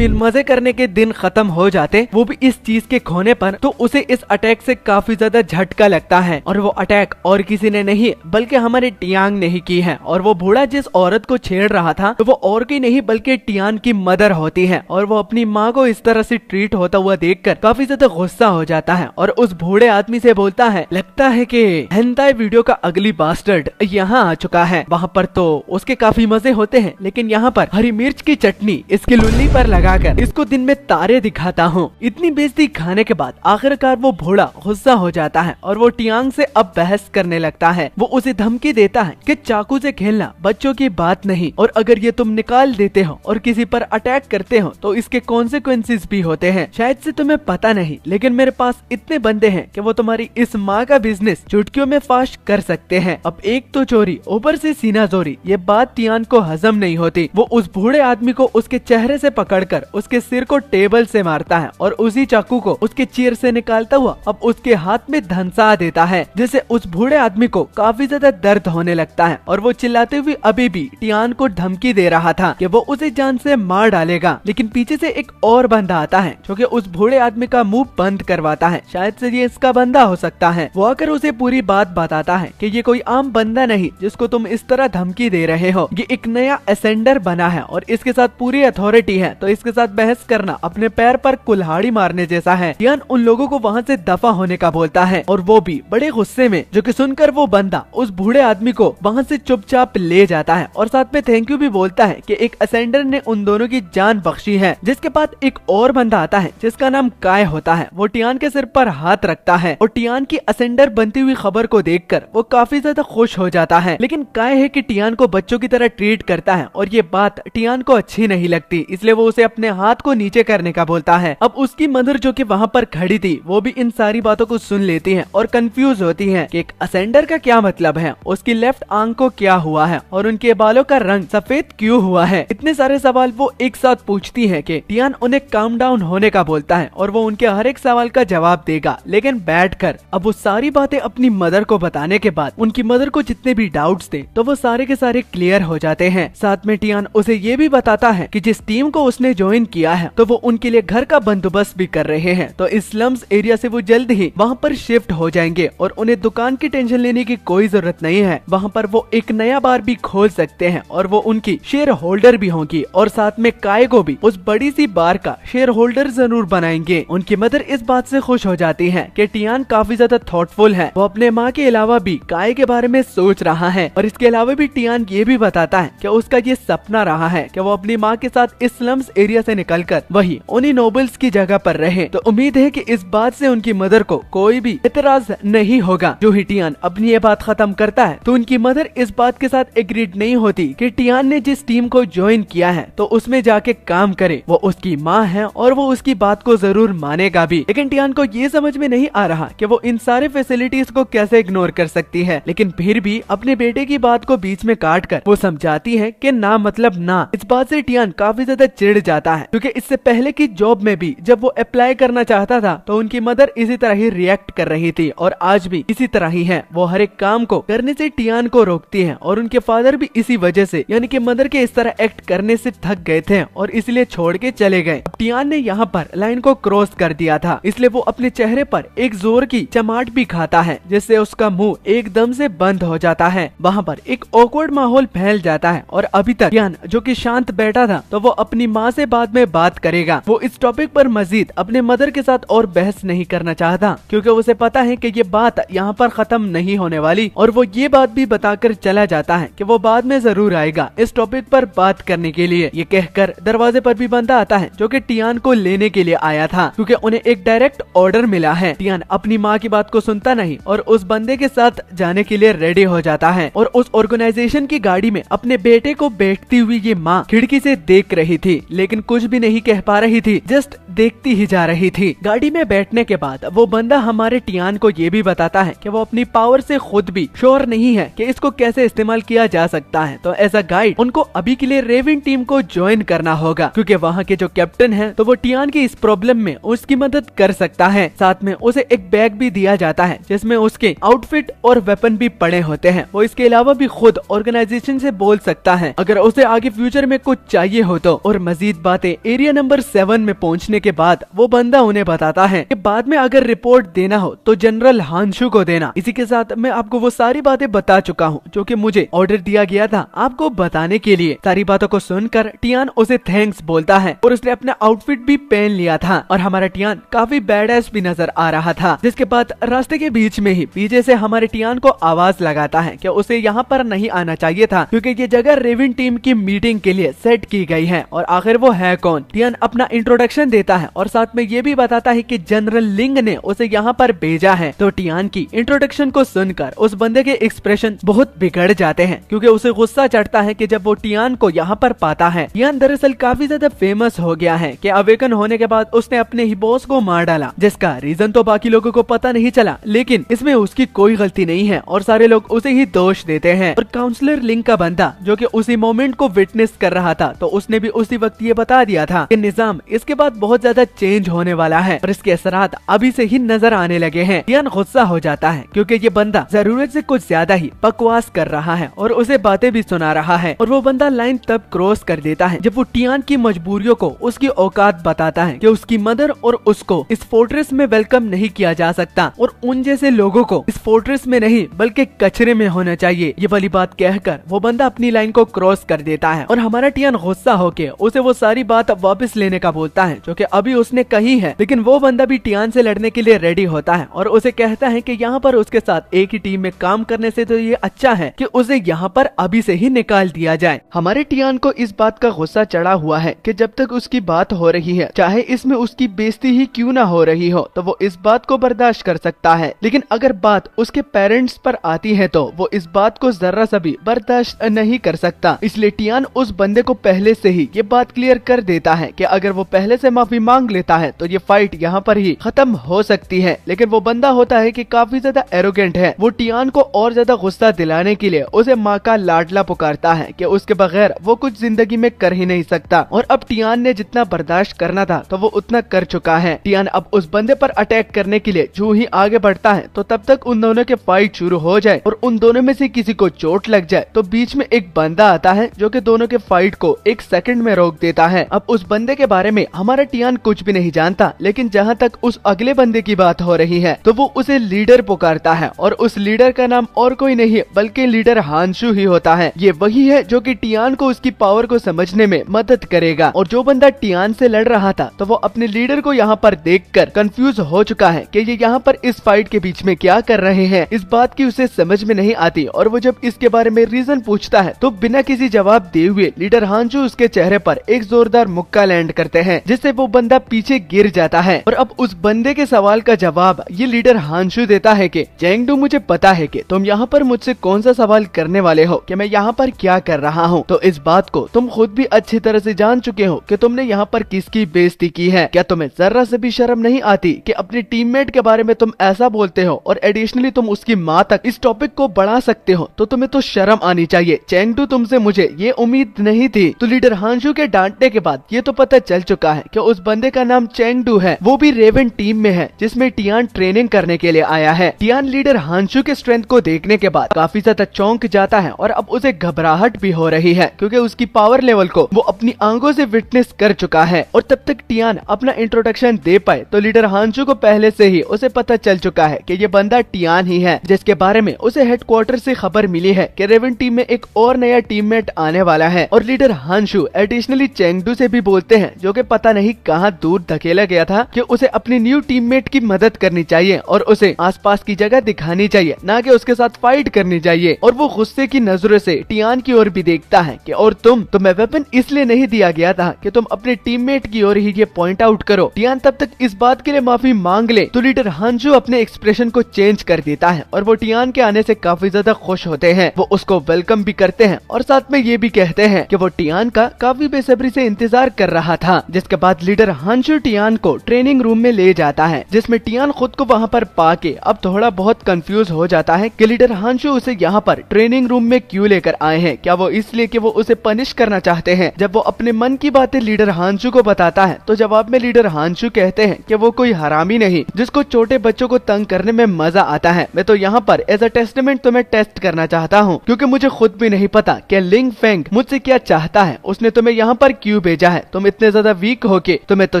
मजे करने के दिन खत्म हो जाते, वो भी इस चीज के खोने पर, तो उसे इस अटैक से काफी ज्यादा झटका लगता है। और वो अटैक और किसी ने नहीं बल्कि हमारे टियांग ने ही की है। और वो बूढ़ा जिस औरत को छेड़ रहा था तो वो और की नहीं बल्कि टियान की मदर होती है और वो अपनी माँ को इस तरह से ट्रीट होता हुआ देखकर काफी ज्यादा गुस्सा हो जाता है और उस बूढ़े आदमी से बोलता है, लगता है कि हेंटाई वीडियो का अगली बास्टर्ड यहाँ आ चुका है। वहाँ पर तो उसके काफी मजे होते हैं, लेकिन यहाँ पर हरी मिर्च की चटनी इसकी लुल्ली पर लगाकर इसको दिन में तारे दिखाता हूँ। इतनी बेइज्जती खाने के बाद आखिरकार वो बूढ़ा गुस्सा हो जाता है और वो टियांग से अब बहस करने लगता है। वो उसे धमकी देता है कि चाकू से खेलना बच्चों की बात नहीं और अगर ये तुम निकाल देते हो और किसी पर अटैक करते हो तो इसके कॉन्सिक्वेंसेस भी होते हैं। शायद से तुम्हें पता नहीं, लेकिन मेरे पास इतने बंदे हैं कि वो तुम्हारी इस माँ का बिजनेस चुटकियों में फाश कर सकते हैं। अब एक तो चोरी ऊपर से सीना जोरी, ये बात टियान को हजम नहीं होती। वो उस बूढ़े आदमी को उसके चेहरे से पकड़कर उसके सिर को टेबल से मारता है और उसी चाकू को उसके चीर से निकालता हुआ अब उसके हाथ में धंसा देता है, जिससे उस बूढ़े आदमी को काफी ज्यादा दर्द होने लगता है और वो चिल्लाते हुए अभी भी टियान को धमकी दे रहा था कि वो उसे जान से मार डालेगा। लेकिन पीछे से एक और बंदा आता है जो कि उस बूढ़े आदमी का मुंह बंद करवाता है। शायद से ये इसका बंदा हो सकता है। वो आकर उसे पूरी बात बताता है कि ये कोई आम बंदा नहीं जिसको तुम इस तरह धमकी दे रहे हो, ये एक नया असेंडर बना है और इसके साथ पूरी अथॉरिटी है, तो इसके साथ बहस करना अपने पैर पर कुल्हाड़ी मारने जैसा है। टियान उन लोगों को वहाँ से दफा होने का बोलता है और वो भी बड़े गुस्से में, जो कि सुनकर वो बंदा उस बूढ़े आदमी को वहाँ से चुपचाप ले जाता है और साथ में थैंक यू भी बोलता है कि एक असेंडर ने उन दोनों की जान बख्शी है। जिसके बाद एक और बंदा आता है जिसका नाम काय होता है। वो टियान के सिर पर हाथ रखता है और टियान की असेंडर बनती हुई खबर को देखकर वो काफी ज्यादा खुश हो जाता है। लेकिन काय है कि टियान को बच्चों की तरह ट्रीट करता है और ये बात टियान को अच्छी नहीं लगती, इसलिए वो उसे उसे अपने हाथ को नीचे करने का बोलता है। अब उसकी मदर जो कि वहाँ पर खड़ी थी वो भी इन सारी बातों को सुन लेती है और कंफ्यूज होती है कि एक असेंडर का क्या मतलब है, उसकी लेफ्ट आंख को क्या हुआ है और उनके बालों का रंग सफेद क्यों हुआ है। इतने सारे सवाल वो एक साथ पूछती है कि टियान उन्हें काम डाउन होने का बोलता है और वो उनके हर एक सवाल का जवाब देगा, लेकिन बैठकर। अब वो सारी बातें अपनी मदर को बताने के बाद उनकी मदर को जितने भी डाउट्स थे तो वो सारे के सारे क्लियर हो जाते हैं। साथ में टियान उसे ये भी बताता है कि जिस टीम को उसने ज्वाइन किया है तो वो उनके लिए घर का बंदोबस्त भी कर रहे हैं, तो इस स्लम्स एरिया से वो जल्द ही वहाँ पर शिफ्ट हो जाएंगे और उन्हें दुकान की टेंशन लेने की कोई जरूरत नहीं है। वहाँ पर वो एक नया बार भी खोल सकते हैं और वो उनकी शेयर होल्डर भी होंगी और साथ में काय को भी उस बड़ी सी बार का शेयर होल्डर जरूर बनाएंगे। उनकी मदर इस बात से खुश हो जाती है कि टियान काफी ज्यादा थॉटफुल है, वो अपने माँ के अलावा भी काय के बारे में सोच रहा है। और इसके अलावा भी टियान ये भी बताता है कि उसका ये सपना रहा है कि वो अपनी माँ के साथ इस स्लम्स एरिया से निकलकर वही उन्हीं नोबल्स की जगह पर रहे। तो उम्मीद है कि इस बात से उनकी मदर को कोई भी इतराज नहीं होगा। जो ही टियान अपनी ये बात खत्म करता है तो उनकी मदर इस बात के साथ एग्रीड नहीं होती कि टियान ने जिस टीम को ज्वाइन किया है तो उसमें जाके काम करे। वो उसकी माँ है और वो उसकी बात को जरूर मानेगा भी, लेकिन टियान को ये समझ में नहीं आ रहा कि वो इन सारे फैसिलिटीज को कैसे इग्नोर कर सकती है। लेकिन फिर भी अपने बेटे की बात को बीच में काट कर वो समझाती है कि ना मतलब ना। इस बात से टियान काफी ज्यादा चिढ़ जाता है क्योंकि इससे पहले की जॉब में भी जब वो अप्लाई करना चाहता था तो उनकी मदर इसी तरह ही रिएक्ट कर रही थी और आज भी इसी तरह ही है। वो हर एक काम को करने से टियान को रोकती है और उनके फादर भी इसी वजह से यानी कि मदर के इस तरह एक्ट करने से थक गए थे और इसलिए छोड़ के चले गए। टियान ने यहाँ पर लाइन को क्रॉस कर दिया था, इसलिए वो अपने चेहरे पर एक जोर की चमाट भी खाता है जिससे उसका मुंह एकदम से बंद हो जाता है। वहाँ पर एक ऑकवर्ड माहौल फैल जाता है और अभी तक टियान जो कि शांत बैठा था तो वो अपनी माँ से बाद में बात करेगा। वो इस टॉपिक पर मजीद अपने मदर के साथ और बहस नहीं करना चाहता क्योंकि उसे पता है कि ये बात यहाँ पर खत्म नहीं होने वाली और वो ये बात भी बताकर चला जाता है कि वो बाद में जरूर आएगा इस टॉपिक पर बात करने के लिए। ये कहकर दरवाजे पर भी बंदा आता है जो कि टियान को लेने के लिए आया था क्योंकि उन्हें एक डायरेक्ट ऑर्डर मिला है। टियान अपनी माँ की बात को सुनता नहीं और उस बंदे के साथ जाने के लिए रेडी हो जाता है और उस ऑर्गेनाइजेशन की गाड़ी में अपने बेटे को बैठती हुई ये माँ खिड़की से देख रही थी, लेकिन कुछ भी नहीं कह पा रही थी, जस्ट देखती ही जा रही थी। गाड़ी में बैठने के बाद वो बंदा हमारे टियान को ये भी बताता है कि वो अपनी पावर से खुद भी श्योर नहीं है कि इसको कैसे इस्तेमाल किया जा सकता है, तो एज अ गाइड उनको अभी के लिए रेवन टीम को ज्वाइन करना होगा क्योंकि वहाँ के जो कैप्टन है तो वो टियान की इस प्रॉब्लम में उसकी मदद कर सकता है। साथ में उसे एक बैग भी दिया जाता है जिसमें उसके आउटफिट और वेपन भी पड़े होते हैं। वो इसके अलावा भी खुद ऑर्गेनाइजेशन से बोल सकता है अगर उसे आगे फ्यूचर में कुछ चाहिए हो तो। और मजीद बातें एरिया नंबर 7 में पहुँचने के बाद वो बंदा उन्हें बताता है कि बाद में अगर रिपोर्ट देना हो तो जनरल हांशु को देना। इसी के साथ मैं आपको वो सारी बातें बता चुका हूँ जो कि मुझे ऑर्डर दिया गया था आपको बताने के लिए। सारी बातों को सुनकर टियान उसे थैंक्स बोलता है और उसने अपना आउटफिट भी पहन लिया था और हमारा टियान काफी बैडएस भी नजर आ रहा था। जिसके बाद रास्ते के बीच में ही पीछे से हमारे टियान को आवाज लगाता है कि उसे यहाँ पर नहीं आना चाहिए था क्योंकि ये जगह रेवन टीम की मीटिंग के लिए सेट की गई है। और आखिर वो है कौन? टियान अपना इंट्रोडक्शन देता है और साथ में ये भी बताता है कि जनरल लिंग ने उसे यहाँ पर भेजा है। तो टियान की इंट्रोडक्शन को सुनकर उस बंदे के एक्सप्रेशन बहुत बिगड़ जाते हैं क्योंकि उसे गुस्सा चढ़ता है कि जब वो टियान को यहाँ पर पाता है। टियान दरअसल काफी ज्यादा फेमस हो गया है कि अवेकन होने के बाद उसने अपने ही बॉस को मार डाला, जिसका रीजन तो बाकी लोगों को पता नहीं चला, लेकिन इसमें उसकी कोई गलती नहीं है और सारे लोग उसे ही दोष देते हैं। और काउंसलर लिंग का बंदा जो कि उसी मोमेंट को विटनेस कर रहा था तो उसने भी उसी वक्त ये बता दिया था कि निजाम इसके बाद बहुत ज्यादा चेंज होने वाला है और इसके असरात अभी से ही नजर आने लगे हैं। टियान गुस्सा हो जाता है क्योंकि ये बंदा जरूरत से कुछ ज्यादा ही बकवास कर रहा है और उसे बातें भी सुना रहा है। और वो बंदा लाइन तब क्रॉस कर देता है जब वो टियान की मजबूरियों को उसकी औकात बताता है कि उसकी मदर और उसको इस फोर्ट्रेस में वेलकम नहीं किया जा सकता और उन जैसे लोगों को इस फोर्ट्रेस में नहीं बल्कि कचरे में होना चाहिए। ये वाली बात कहकर वो बंदा अपनी लाइन को क्रॉस कर देता है और हमारा टियान गुस्सा होके उसे वो सारी बात वापस लेने का बोलता है जो कि अभी उसने कही है, लेकिन वो बंदा भी टियान से लड़ने के लिए रेडी होता है और उसे कहता है कि यहाँ पर उसके साथ एक ही टीम में काम करने से तो ये अच्छा है कि उसे यहाँ पर अभी से ही निकाल दिया जाए। हमारे टियान को इस बात का गुस्सा चढ़ा हुआ है कि जब तक उसकी बात हो रही है, चाहे इसमें उसकी बेइज्जती ही क्यों ना हो रही हो, तो वो इस बात को बर्दाश्त कर सकता है। लेकिन अगर बात उसके पेरेंट्स पर आती है तो वो इस बात को जरा सा भी बर्दाश्त नहीं कर सकता। इसलिए टियान उस बंदे को पहले से ही ये बात क्लियर कर देता है कि अगर वो पहले से माफी मांग लेता है तो ये फाइट यहाँ पर ही खत्म हो सकती है। लेकिन वो बंदा होता है कि काफी ज्यादा एरोगेंट है। वो टियान को और ज्यादा गुस्सा दिलाने के लिए उसे माँ का लाडला पुकारता है कि उसके बगैर वो कुछ जिंदगी में कर ही नहीं सकता। और अब टियान ने जितना बर्दाश्त करना था तो वो उतना कर चुका है। टियान अब उस बंदे पर अटैक करने के लिए जो ही आगे बढ़ता है तो तब तक उन दोनों के फाइट शुरू हो जाए और उन दोनों में से किसी को चोट लग जाए तो बीच में एक बंदा आता है जो कि दोनों के फाइट को एक सेकंड में रोक देता है। अब उस बंदे के बारे में हमारा टियान कुछ भी नहीं जानता, लेकिन जहाँ तक उस अगले बंदे की बात हो रही है तो वो उसे लीडर पुकारता है और उस लीडर का नाम और कोई नहीं बल्कि लीडर हांशु ही होता है। ये वही है जो कि टियान को उसकी पावर को समझने में मदद करेगा। और जो बंदा टियान से लड़ रहा था तो वो अपने लीडर को यहाँ पर देखकर कंफ्यूज हो चुका है कि ये यहाँ पर इस फाइट के बीच में क्या कर रहे हैं। इस बात की उसे समझ में नहीं आती और वो जब इसके बारे में रीजन पूछता है तो बिना किसी जवाब दिए हुए लीडर हांशु उसके चेहरे पर एक जोरदार मुक्का लैंड करते हैं, जिससे वो बंदा पीछे गिर जाता है। और अब उस बंदे के सवाल का जवाब ये लीडर हांशु देता है कि चेंगडू, मुझे पता है कि तुम यहाँ पर मुझसे कौन सा सवाल करने वाले हो कि मैं यहाँ पर क्या कर रहा हूँ। तो इस बात को तुम खुद भी अच्छी तरह से जान चुके हो कि तुमने यहाँ पर किसकी बेइज्जती की है। क्या तुम्हें जरा से भी शर्म नहीं आती कि अपने टीममेट के बारे में तुम ऐसा बोलते हो और एडिशनली तुम उसकी माँ तक इस टॉपिक को बढ़ा सकते हो? तो तुम्हें तो शर्म आनी चाहिए। चेंगडू, तुमसे मुझे ये उम्मीद नहीं थी। तो लीडर हांशु के डांटने के बाद ये तो पता चल चुका है कि उस बंदे का नाम चेंगडू है, वो भी रेवन टीम में है जिसमें टियान ट्रेनिंग करने के लिए आया है। टियान लीडर हांशु के स्ट्रेंथ को देखने के बाद काफी ज्यादा चौंक जाता है और अब उसे घबराहट भी हो रही है क्योंकि उसकी पावर लेवल को वो अपनी आंखों से विटनेस कर चुका है। और तब तक टियान अपना इंट्रोडक्शन दे पाए तो लीडर हांशु को पहले से ही उसे पता चल चुका है कि ये बंदा टियान ही है, जिसके बारे में उसे हेडक्वार्टर से खबर मिली है कि रेवन टीम में एक और नया टीममेट आने वाला है। और लीडर हांशु एडिशनली चेंगडू से भी बोलते हैं, जो कि पता नहीं कहां दूर धकेला गया था, कि उसे अपनी न्यू टीममेट की मदद करनी चाहिए और उसे आसपास की जगह दिखानी चाहिए, ना कि उसके साथ फाइट करनी चाहिए। और वो गुस्से की नजरों से टियान की ओर भी देखता है कि और तुम्हें वेपन इसलिए नहीं दिया गया था कि तुम अपने टीममेट की ओर ही ये पॉइंट आउट करो। टियान तब तक इस बात के लिए माफी मांग ले तो लीडर हांशु अपने एक्सप्रेशन को चेंज कर देता है और वो टियान के आने से काफी ज्यादा खुश होते हैं। वो उसको वेलकम भी करते हैं और साथ में ये भी कहते हैं कि वो टियान का काफी बेसब्री से इंतजार कर रहा था। जिसके बाद लीडर हांशु टियान को ट्रेनिंग रूम में ले जाता है, जिसमें टियान खुद को वहाँ पर पाके अब थोड़ा बहुत कंफ्यूज हो जाता है कि लीडर हांशु उसे यहाँ पर ट्रेनिंग रूम में क्यों लेकर आए हैं। क्या वो इसलिए कि वो उसे पनिश करना चाहते हैं? जब वो अपने मन की बातें लीडर हांशु को बताता है तो जवाब में लीडर हांशु कहते हैं कि वो कोई हरामी नहीं जिसको छोटे बच्चों को तंग करने में मजा आता है। मैं तो यहाँ पर एज अ टेस्टमेंट तुम्हें टेस्ट करना चाहता हूँ, क्योंकि मुझे खुद भी नहीं पता कि लिंग फेंग मुझसे क्या चाहता है। उसने तुम्हें यहाँ पर क्यों भेजा है? तुम इतने ज्यादा वीक हो के तुम्हें तो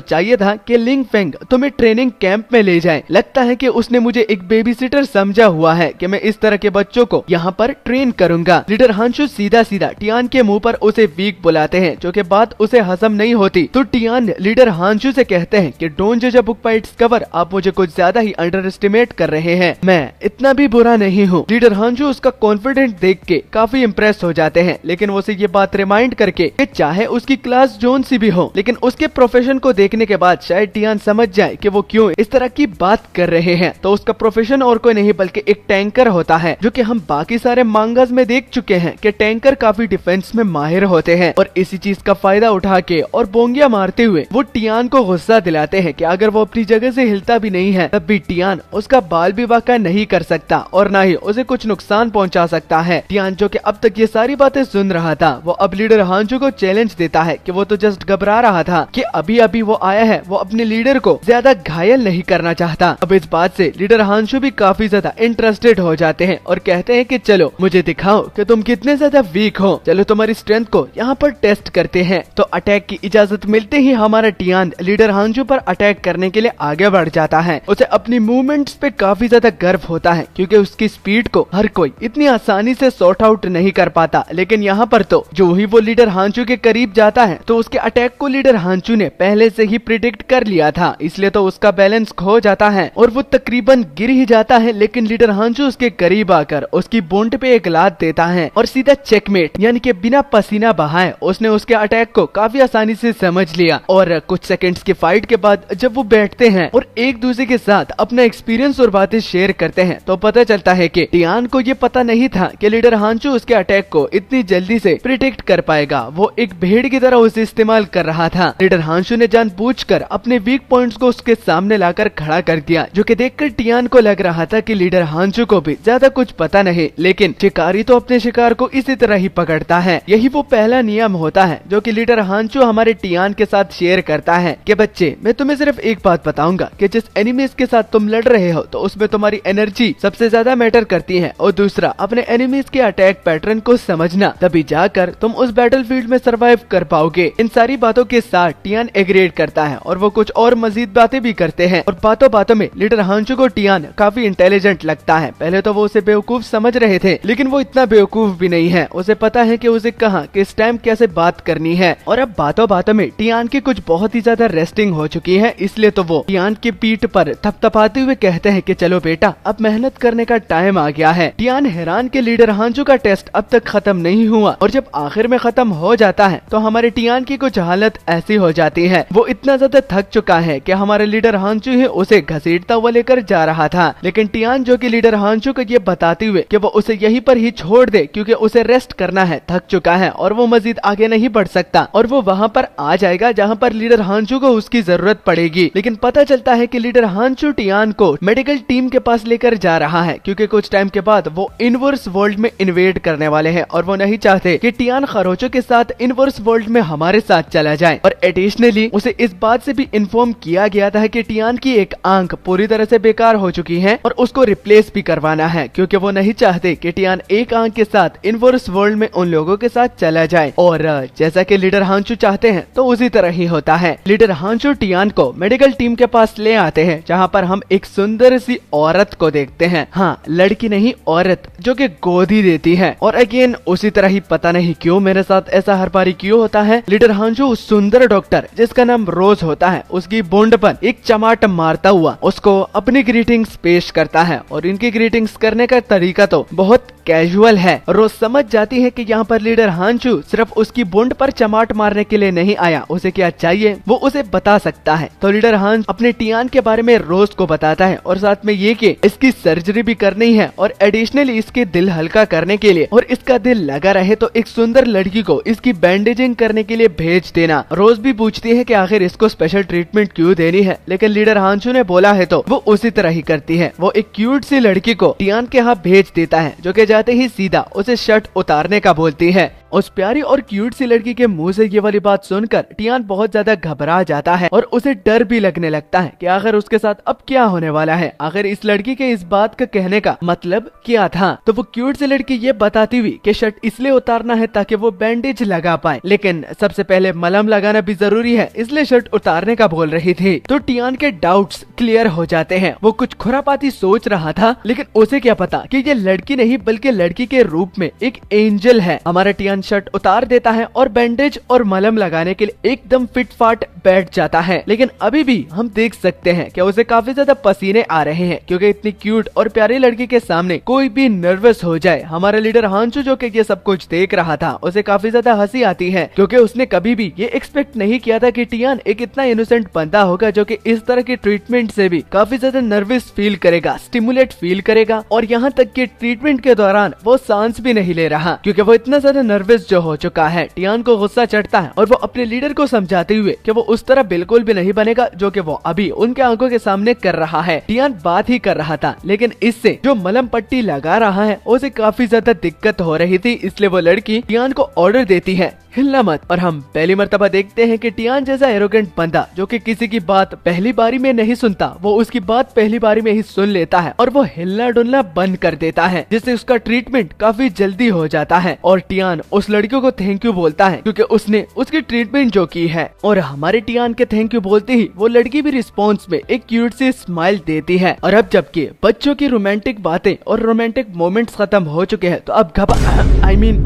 चाहिए था कि लिंग फेंग तुम्हें ट्रेनिंग कैंप में ले जाए। लगता है कि उसने मुझे एक बेबी सिटर समझा हुआ है कि मैं इस तरह के बच्चों को यहाँ पर ट्रेन करूंगा। लीडर हांशु सीधा सीधा टियान के मुंह पर उसे वीक बुलाते हैं, जो कि बात उसे हजम नहीं होती। तो टियान लीडर हांशु से कहते हैं कि डोंट जज a book by its cover, आप मुझे कुछ ज्यादा ही अंडर एस्टिमेट कर रहे हैं, मैं इतना भी बुरा नहीं हूँ। लीडर हांशु उसका कॉन्फिडेंट देख के काफी इम्प्रेस हो जाते हैं, लेकिन वो उसे ये बात रिमाइंड करके कि चाहे उसकी क्लास जोन सी भी हो, लेकिन उसके प्रोफेशन को देखने के बाद शायद टियान समझ जाए कि वो क्यों इस तरह की बात कर रहे हैं। तो उसका प्रोफेशन और कोई नहीं बल्कि एक टैंकर होता है, जो कि हम बाकी सारे मांगास में देख चुके हैं कि टैंकर काफी डिफेंस में माहिर होते हैं। और इसी चीज का फायदा उठा के और बोंगिया मारते हुए वो टियान को गुस्सा दिलाते हैं कि अगर वो अपनी जगह से हिलता भी नहीं है तब भी टियान उसका बाल भी वाका नहीं कर सकता और ना ही उसे कुछ नुकसान पहुंचा सकता है। टियान, जो कि अब तक ये सारी बातें सुन रहा था, वो अब लीडर हांशु को चैलेंज देता है कि वो तो जस्ट घबरा रहा था कि अभी अभी वो आया है, वो अपने लीडर को ज्यादा घायल नहीं करना चाहता। अब इस बात से लीडर हांशु भी काफी ज्यादा इंटरेस्टेड हो जाते हैं और कहते हैं कि चलो मुझे दिखाओ कि तुम कितने ज्यादा वीक हो, चलो तुम्हारी स्ट्रेंथ को यहाँ पर टेस्ट करते हैं। तो अटैक की इजाजत मिलते ही हमारा टियान लीडर हांशु पर अटैक करने के लिए आगे बढ़ जाता है। उसे अपनी मूवमेंट्स पे काफी ज्यादा गर्व होता है, क्योंकि उसकी स्पीड को हर कोई इतनी आसानी से सॉर्ट आउट नहीं कर पाता। लेकिन यहाँ पर तो जो ही वो लीडर हांशु के करीब जाता है तो उसके अटैक को लीडर हांशु ने पहले पहले से ही प्रिडिक्ट कर लिया था, इसलिए तो उसका बैलेंस खो जाता है और वो तकरीबन गिर ही जाता है। लेकिन लीडर हांचो उसके करीब आकर उसकी बोन्ट पे एक लात देता है और सीधा चेकमेट, यानी कि बिना पसीना बहाए उसने उसके अटैक को काफी आसानी से समझ लिया। और कुछ सेकंड्स की फाइट के बाद जब वो बैठते हैं और एक दूसरे के साथ अपना एक्सपीरियंस और बातें शेयर करते हैं तो पता चलता है कि टियान को ये पता नहीं था कि लीडर हांचो उसके अटैक को इतनी जल्दी से प्रिडिक्ट कर पाएगा। वो एक भेड़ की तरह उसे इस्तेमाल कर रहा था। लीडर हांचो ने जानबूझकर अपने वीक पॉइंट्स को उसके सामने लाकर खड़ा कर दिया, जो कि देखकर टियान को लग रहा था कि लीडर हांचो को भी ज्यादा कुछ पता नहीं, लेकिन शिकारी तो अपने शिकार को इसी तरह ही पकड़ता है। यही वो पहला नियम होता है जो कि लीडर हांचो हमारे टियान के साथ शेयर करता है कि बच्चे, मैं तुम्हें सिर्फ एक बात बताऊंगा कि जिस एनिमीज के साथ तुम लड़ रहे हो तो उसमें तुम्हारी एनर्जी सबसे ज्यादा मैटर करती है, और दूसरा अपने एनिमीज के अटैक पैटर्न को समझना, तभी जाकर तुम उस बैटलफील्ड में सरवाइव कर पाओगे। इन सारी बातों के साथ टियान एग्रेड करता है और वो कुछ और मजीद बातें भी करते हैं। और बातों बातों में लीडर हांचो को टियान काफी इंटेलिजेंट लगता है। पहले तो वो उसे बेवकूफ समझ रहे थे, लेकिन वो इतना बेवकूफ भी नहीं है। उसे पता है कि उसे कहाँ किस टाइम कैसे बात करनी है। और अब बातों बातों में टियान की कुछ बहुत ही ज्यादा रेस्टिंग हो चुकी है, इसलिए तो वो टियान की पीठ पर थपथपाते हुए कहते हैं कि चलो बेटा, अब मेहनत करने का टाइम आ गया है। टियान हैरान के लीडर हांचो का टेस्ट अब तक खत्म नहीं हुआ, और जब आखिर में खत्म हो जाता है तो हमारे टियान की कुछ हालत ऐसी हो जाती है। वो इतना ज्यादा थक चुका है कि हमारे लीडर हांचो ही उसे घसीटता हुआ लेकर जा रहा था, लेकिन टियान जो कि लीडर हांचो को ये बताते हुए कि वो उसे यहीं पर ही छोड़ दे क्योंकि उसे रेस्ट करना है, थक चुका है और वो मजीद आगे नहीं बढ़ सकता, और वो वहाँ पर आ जाएगा जहाँ पर लीडर हांचो को उसकी जरूरत पड़ेगी। लेकिन पता चलता है कि लीडर हांचो टियान को मेडिकल टीम के पास लेकर जा रहा है, क्योंकि कुछ टाइम के बाद वो इनवर्स वर्ल्ड में इन्वेड करने वाले हैं और वो नहीं चाहते कि टियान खरोचो के साथ इनवर्स वर्ल्ड में हमारे साथ चला जाए। और एडिशनली उसे इस बात से भी इन्फॉर्म किया गया था कि टियान की एक आंख पूरी तरह से बेकार हो चुकी है और उसको रिप्लेस भी करवाना है, क्योंकि वो नहीं चाहते कि टियान एक आंख के साथ इनवर्स वर्ल्ड में उन लोगों के साथ चला जाए। और जैसा कि लीडर हांचो चाहते हैं तो उसी तरह ही होता है। लीडर हांचो टियान को मेडिकल टीम के पास ले आते हैं, जहाँ पर हम एक सुंदर सी औरत को देखते हैं। हाँ, लड़की नहीं औरत, जो कि गोदी देती है। और अगेन उसी तरह ही पता नहीं क्यों मेरे साथ ऐसा हर बारी क्यों होता है, लीडर हांचो उस सुंदर डॉक्टर जिसका नाम रोज होता है उसकी बोन्ड पर एक चमाट मारता हुआ उसको अपनी ग्रीटिंग्स पेश करता है। और इनकी ग्रीटिंग्स करने का तरीका तो बहुत कैजुअल है। रोज समझ जाती है कि यहाँ पर लीडर हांचो सिर्फ उसकी बोन्ड पर चमाट मारने के लिए नहीं आया, उसे क्या चाहिए वो उसे बता सकता है। तो लीडर हांचो अपने टियान के बारे में रोज को बताता है और साथ में ये कि इसकी सर्जरी भी करनी है और एडिशनली इसके दिल हल्का करने के लिए और इसका दिल लगा रहे तो एक सुंदर लड़की को इसकी बैंडेजिंग करने के लिए भेज देना। रोज भी पूछती है कि आखिर इसको स्पेशल ट्रीटमेंट क्यों देनी है, लेकिन लीडर हांचो ने बोला है तो वो उसी तरह ही करती है। वो एक क्यूट सी लड़की को टियान के यहाँ भेज देता है, जो कि जाते ही सीधा उसे शर्ट उतारने का बोलती है। उस प्यारी और क्यूट सी लड़की के मुंह से ये वाली बात सुनकर टियान बहुत ज्यादा घबरा जाता है और उसे डर भी लगने लगता है कि आखिर उसके साथ अब क्या होने वाला है। आखिर इस लड़की के इस बात का कहने का मतलब क्या था। तो वो क्यूट सी लड़की ये बताती हुई कि शर्ट इसलिए उतारना है ताकि वो बैंडेज लगा पाए, लेकिन सबसे पहले मलहम लगाना भी जरूरी है, इसलिए शर्ट उतारने का बोल रही थी। तो टियान के डाउट्स क्लियर हो जाते हैं। वो कुछ खुरापाती सोच रहा था, लेकिन उसे क्या पता कि ये लड़की नहीं बल्कि लड़की के रूप में एक एंजल है। हमारा टियान शर्ट उतार देता है और बैंडेज और मलहम लगाने के लिए एकदम फिट फाट बैठ जाता है। लेकिन अभी भी हम देख सकते हैं कि उसे काफी ज्यादा पसीने आ रहे हैं, क्योंकि इतनी क्यूट और प्यारी लड़की के सामने कोई भी नर्वस हो जाए। हमारा लीडर हांचो जो कि ये सब कुछ देख रहा था उसे काफी ज्यादा हंसी आती है, क्योंकि उसने कभी भी ये एक्सपेक्ट नहीं किया था कि टियान एक इतना इनोसेंट बंदा होगा जो कि इस तरह की ट्रीटमेंट से भी काफी ज्यादा नर्वस फील करेगा, स्टिमुलेट फील करेगा। और यहाँ तक कि ट्रीटमेंट के दौरान वो सांस भी नहीं ले रहा, क्योंकि वो इतना ज्यादा नर्वस जो हो चुका है। टियान को गुस्सा चढ़ता है और वो अपने लीडर को समझाते हुए कि वो उस तरह बिल्कुल भी नहीं बनेगा जो कि वो अभी उनके आंखों के सामने कर रहा है। टियान बात ही कर रहा था, लेकिन इससे जो मलहम पट्टी लगा रहा है उसे काफी ज्यादा दिक्कत हो रही थी, इसलिए वो लड़की टियान को ऑर्डर देती है हिलना मत। और हम पहली मर्तबा देखते हैं कि टियान जैसा एरोगेंट बंदा जो कि किसी की बात पहली बारी में नहीं सुनता, वो उसकी बात पहली बारी में ही सुन लेता है और वो हिलना डुलना बंद कर देता है, जिससे उसका ट्रीटमेंट काफी जल्दी हो जाता है। और टियान उस लड़की को थैंक यू बोलता है क्योंकि उसने उसकी ट्रीटमेंट जो की है। और हमारे टियान के थैंक यू बोलते ही वो लड़की भी रिस्पॉन्स में एक क्यूट सी स्माइल देती है। और अब जबकि बच्चों की रोमांटिक बातें और रोमांटिक मोमेंट्स खत्म हो चुके हैं, तो अब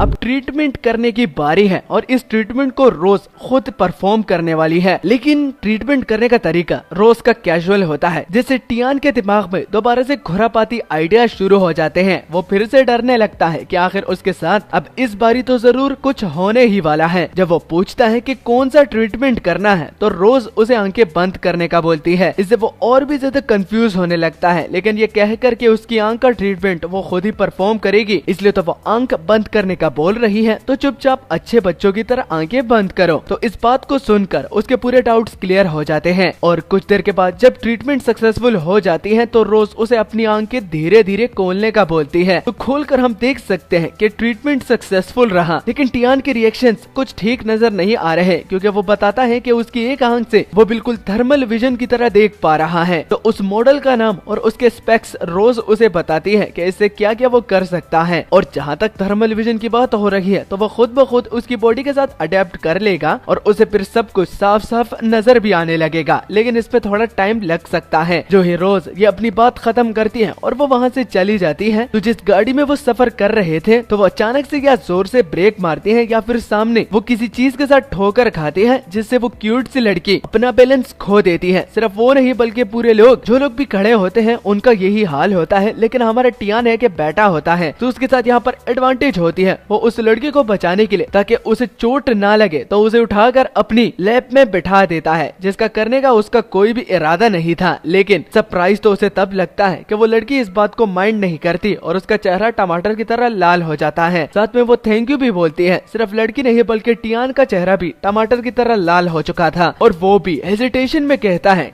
अब ट्रीटमेंट करने की बारी है। और इस ट्रीटमेंट को रोज खुद परफॉर्म करने वाली है। लेकिन ट्रीटमेंट करने का तरीका रोज का कैजुअल होता है, जिससे टियान के दिमाग में दोबारा से खुरापाती आइडिया शुरू हो जाते हैं। वो फिर से डरने लगता है कि आखिर उसके साथ अब इस बारी तो जरूर कुछ होने ही वाला है। जब वो पूछता है कि कौन सा ट्रीटमेंट करना है तो रोज उसे आंखें बंद करने का बोलती है। इससे वो और भी ज्यादा कंफ्यूज होने लगता है, लेकिन ये कहकर के उसकी आंख का ट्रीटमेंट वो खुद ही परफॉर्म करेगी, इसलिए तो वो आंख बंद करने का बोल रही है। तो चुपचाप अच्छे बच्चों की तरह आंखें बंद करो। तो इस बात को सुनकर उसके पूरे डाउट्स क्लियर हो जाते हैं और कुछ देर के बाद जब ट्रीटमेंट सक्सेसफुल हो जाती है तो रोज उसे अपनी आंखें धीरे धीरे खोलने का बोलती है। तो खोलकर हम देख सकते हैं कि ट्रीटमेंट सक्सेसफुल रहा, लेकिन टियान के रिएक्शंस कुछ ठीक नजर नहीं आ रहे, क्योंकि वो बताता है कि उसकी एक आंख से वो बिल्कुल थर्मल विजन की तरह देख पा रहा है। तो उस मॉडल का नाम और उसके स्पेक्स रोज उसे बताती है कि इससे क्या क्या वो कर सकता है। और जहाँ तक थर्मल विजन की बात हो रही है तो वो खुद ब खुद उसकी बॉडी के साथ अडेप्ट कर लेगा और उसे फिर सब कुछ साफ साफ नजर भी आने लगेगा, लेकिन इस पे थोड़ा टाइम लग सकता है। जो ही रोज ये अपनी बात खत्म करती है और वो वहाँ से चली जाती है, तो जिस गाड़ी में वो सफर कर रहे थे तो वो अचानक से या जोर से ब्रेक मारती है या फिर सामने वो किसी चीज के साथ ठोकर खाती है, जिससे वो क्यूट सी लड़की अपना बैलेंस खो देती है। सिर्फ वो नहीं बल्कि पूरे लोग जो लोग भी खड़े होते हैं उनका यही हाल होता है। लेकिन हमारा टियान है कि बैठा होता है, तो उसके साथ यहाँ पर एडवांटेज होती है। वो उस लड़की को बचाने के लिए ताकि उसे चोट ना लगे तो उसे उठाकर अपनी लैप में बिठा देता है, जिसका करने का उसका कोई भी इरादा नहीं था। लेकिन सरप्राइज तो उसे तब लगता है कि वो लड़की इस बात को माइंड नहीं करती और उसका चेहरा टमाटर की तरह लाल हो जाता है। साथ में वो थैंक यू भी बोलती है। सिर्फ लड़की नहीं बल्कि टियान का चेहरा भी टमाटर की तरह लाल हो चुका था और वो भी हेजिटेशन में कहता है